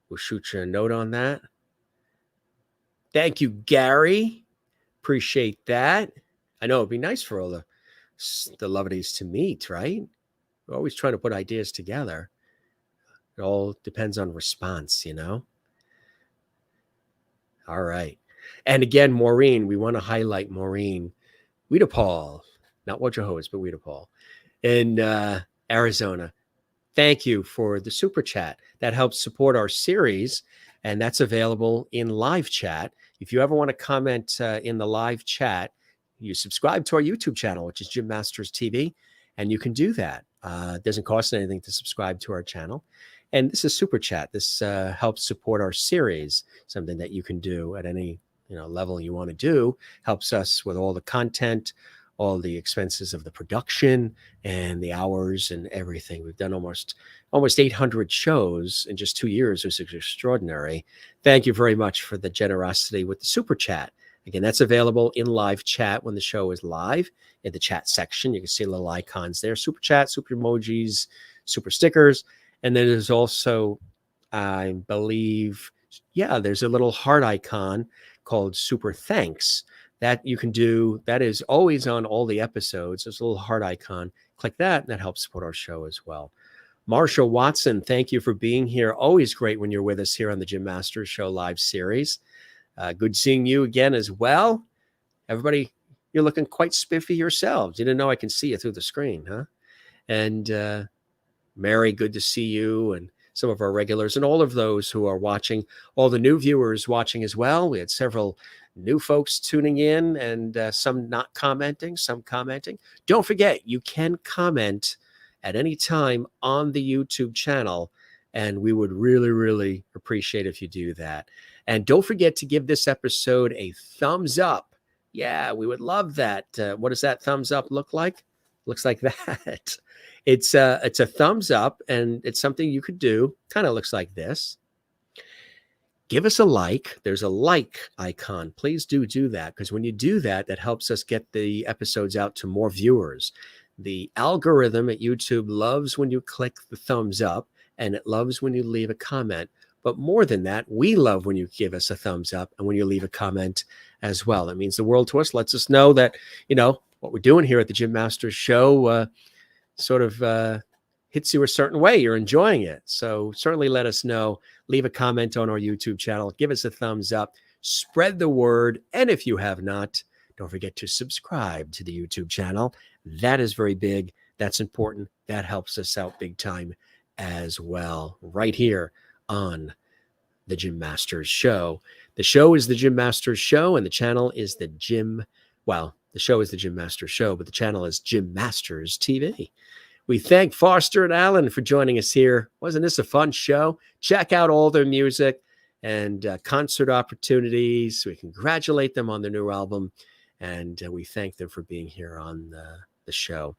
We'll shoot you a note on that. Thank you, Gary. Appreciate that. I know it'd be nice for all the Lovedies to meet, right? We're always trying to put ideas together. It all depends on response, All right. And again, Maureen, we want to highlight Maureen Wiedepaul, not Wojciechowicz, but Wiedepaul in Arizona. Thank you for the super chat. That helps support our series, and that's available in live chat. If you ever want to comment in the live chat, you subscribe to our YouTube channel, which is Jim Masters TV, and you can do that. It doesn't cost anything to subscribe to our channel. And this is super chat. This helps support our series, something that you can do at any level you want to do. Helps us with all the content, all the expenses of the production, and the hours and everything. We've done almost 800 shows in just 2 years, which is extraordinary. Thank you very much for the generosity with the super chat. Again, that's available in live chat when the show is live. In the chat section, you can see little icons there: super chat, super emojis, super stickers. And then there's also, I believe, there's a little heart icon called super thanks that you can do. That is always on all the episodes. There's a little heart icon. Click that, and that helps support our show as well. Marshall Watson, thank you for being here. Always great when you're with us here on the Jim Masters Show live series. Good seeing you again as well. Everybody, you're looking quite spiffy yourselves. You didn't know I can see you through the screen, huh? And Mary, good to see you, and some of our regulars, and all of those who are watching, all the new viewers watching as well. We had several new folks tuning in, and some not commenting, some commenting. Don't forget, you can comment at any time on the YouTube channel, and we would really, really appreciate if you do that. And don't forget to give this episode a thumbs up. Yeah, we would love that. What does that thumbs up look like? Looks like that. It's a thumbs up, and it's something you could do. Kind of looks like this. Give us a like. There's a like icon. Please do that, because when you do that, that helps us get the episodes out to more viewers. The algorithm at YouTube loves when you click the thumbs up, and it loves when you leave a comment. But more than that, we love when you give us a thumbs up and when you leave a comment as well. It means the world to us, lets us know that, what we're doing here at the Gym Masters Show sort of hits you a certain way. You're enjoying it. So certainly let us know. Leave a comment on our YouTube channel. Give us a thumbs up. Spread the word. And if you have not, don't forget to subscribe to the YouTube channel. That is very big. That's important. That helps us out big time as well, right here on the Gym Masters Show. The show is the Gym Masters Show, and the channel is the show is the Gym Masters Show, but the channel is Gym Masters TV. We thank Foster and Alan for joining us here. Wasn't this a fun show? Check out all their music and concert opportunities. We congratulate them on their new album, and we thank them for being here on the show.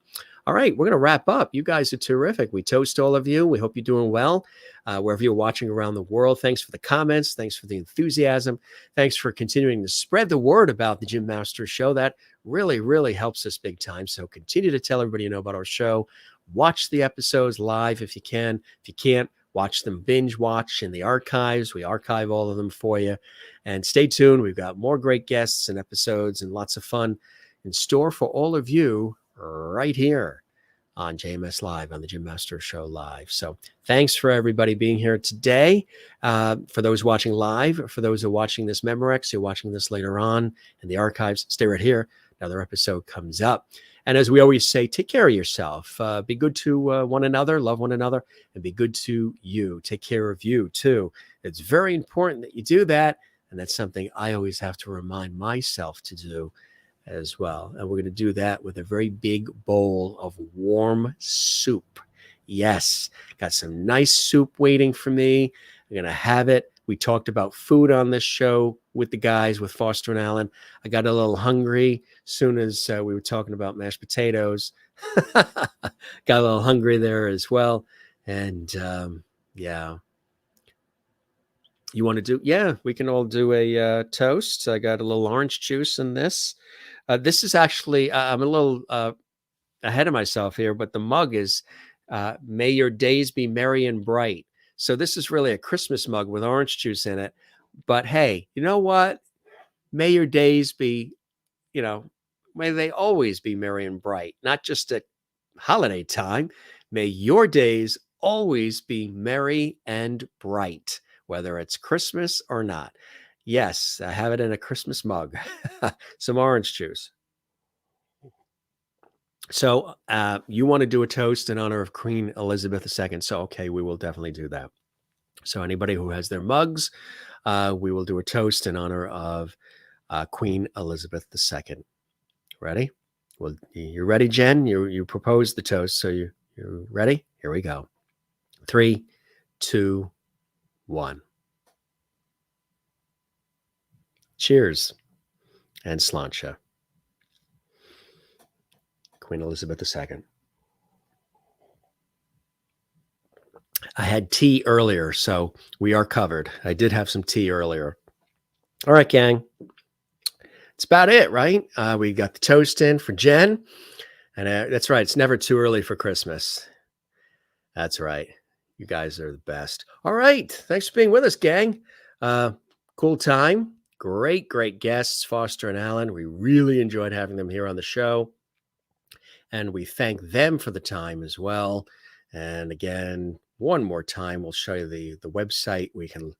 All right, we're going to wrap up. You guys are terrific. We toast all of you. We hope you're doing well wherever you're watching around the world. Thanks for the comments. Thanks for the enthusiasm. Thanks for continuing to spread the word about the Gym Masters Show. That really, really helps us big time. So continue to tell everybody you know about our show. Watch the episodes live if you can. If you can't, watch them binge watch in the archives. We archive all of them for you. And stay tuned. We've got more great guests and episodes and lots of fun in store for all of you right here on JMS Live, on the Gym Master Show Live. So thanks for everybody being here today. For those watching live, for those who are watching this Memorex, you're watching this later on in the archives, stay right here. Another episode comes up. And as we always say, take care of yourself. Be good to one another, love one another, and be good to you. Take care of you too. It's very important that you do that. And that's something I always have to remind myself to do as well. And we're going to do that with a very big bowl of warm soup. Yes, got some nice soup waiting for me. I'm going to have it. We talked about food on this show with the guys, with Foster and Alan. I got a little hungry as soon as we were talking about mashed potatoes. Got a little hungry there as well. And yeah. You want to do? Yeah, we can all do a toast. I got a little orange juice in this. This is actually, I'm a little ahead of myself here, but the mug is, may your days be merry and bright. So this is really a Christmas mug with orange juice in it. But hey, you know what? May your days be, may they always be merry and bright, not just at holiday time. May your days always be merry and bright, whether it's Christmas or not. Yes, I have it in a Christmas mug. Some orange juice. So you want to do a toast in honor of Queen Elizabeth II. So, okay, we will definitely do that. So anybody who has their mugs, we will do a toast in honor of Queen Elizabeth II. Ready? Well, you ready, Jen? You proposed the toast. So you're ready? Here we go. 3, 2, 1. Cheers and sláinte. Queen Elizabeth II. I had tea earlier, so we are covered. I did have some tea earlier. All right, gang. It's about it, right? We got the toast in for Jen. And that's right. It's never too early for Christmas. That's right. You guys are the best. All right. Thanks for being with us, gang. Cool time. Great, great guests, Foster and Alan. We really enjoyed having them here on the show. And we thank them for the time as well. And again, one more time, we'll show you the website. We can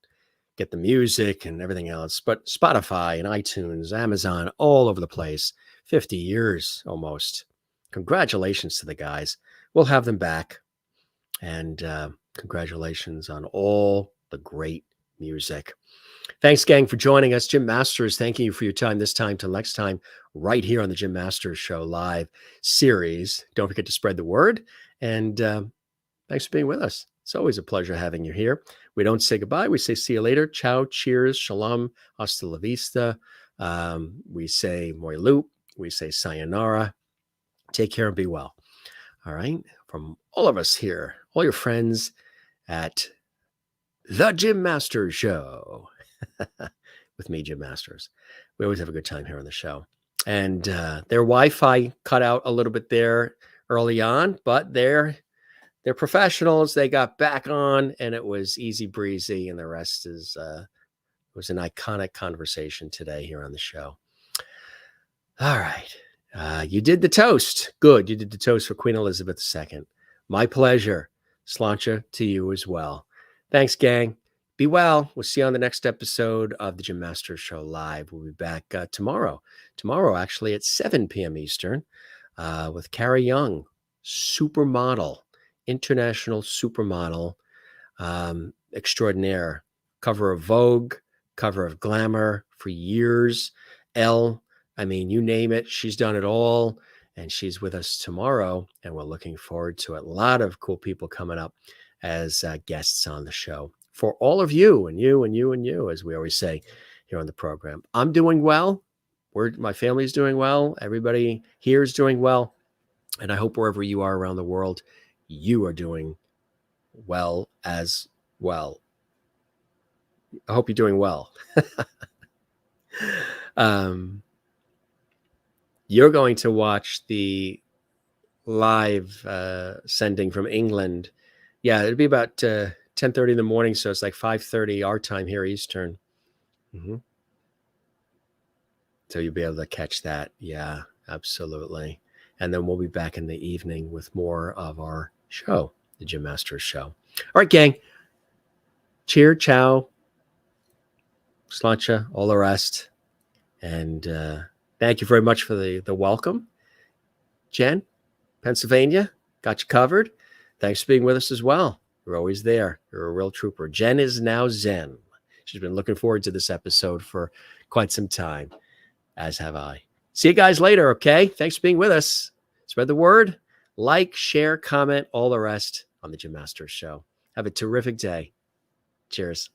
get the music and everything else. But Spotify and iTunes, Amazon, all over the place. 50 years almost. Congratulations to the guys. We'll have them back. And congratulations on all the great music. Thanks, gang, for joining us. Jim Masters, thanking you for your time this time till next time, right here on the Jim Masters Show Live series. Don't forget to spread the word. And thanks for being with us. It's always a pleasure having you here. We don't say goodbye. We say see you later. Ciao, cheers, shalom, hasta la vista. We say moi loop. We say sayonara. Take care and be well. All right. From all of us here, all your friends at the Jim Masters Show with me, Jim Masters. We always have a good time here on the show. And their Wi-Fi cut out a little bit there early on, but they're professionals. They got back on, and it was easy breezy. And the rest is it was an iconic conversation today here on the show. All right. You did the toast. Good. You did the toast for Queen Elizabeth II. My pleasure. Sláinte to you as well. Thanks, gang. Be well. We'll see you on the next episode of the Jim Masters Show Live. We'll be back tomorrow. Tomorrow, actually, at 7 p.m. Eastern with Carrie Young, supermodel, international supermodel extraordinaire. Cover of Vogue, cover of Glamour for years. Elle, I mean, you name it. She's done it all. And she's with us tomorrow. And we're looking forward to a lot of cool people coming up as guests on the show. For all of you and you and you and you, as we always say here on the program. I'm doing well. My family's doing well. Everybody here is doing well. And I hope wherever you are around the world, you are doing well as well. I hope you're doing well. You're going to watch the live sending from England. Yeah, it'll be about 10:30 in the morning, so it's like 5:30 our time here Eastern. Mm-hmm. So you'll be able to catch that. Yeah, absolutely. And then we'll be back in the evening with more of our show, the Jim Masters Show. All right, gang. Cheer, ciao, sláinte, all the rest. And thank you very much for the welcome. Jen, Pennsylvania, got you covered. Thanks for being with us as well. You're always there. You're a real trooper. Jen is now Zen. She's been looking forward to this episode for quite some time, as have I. See you guys later, okay? Thanks for being with us. Spread the word. Like, share, comment, all the rest on the Jim Masters Show. Have a terrific day. Cheers.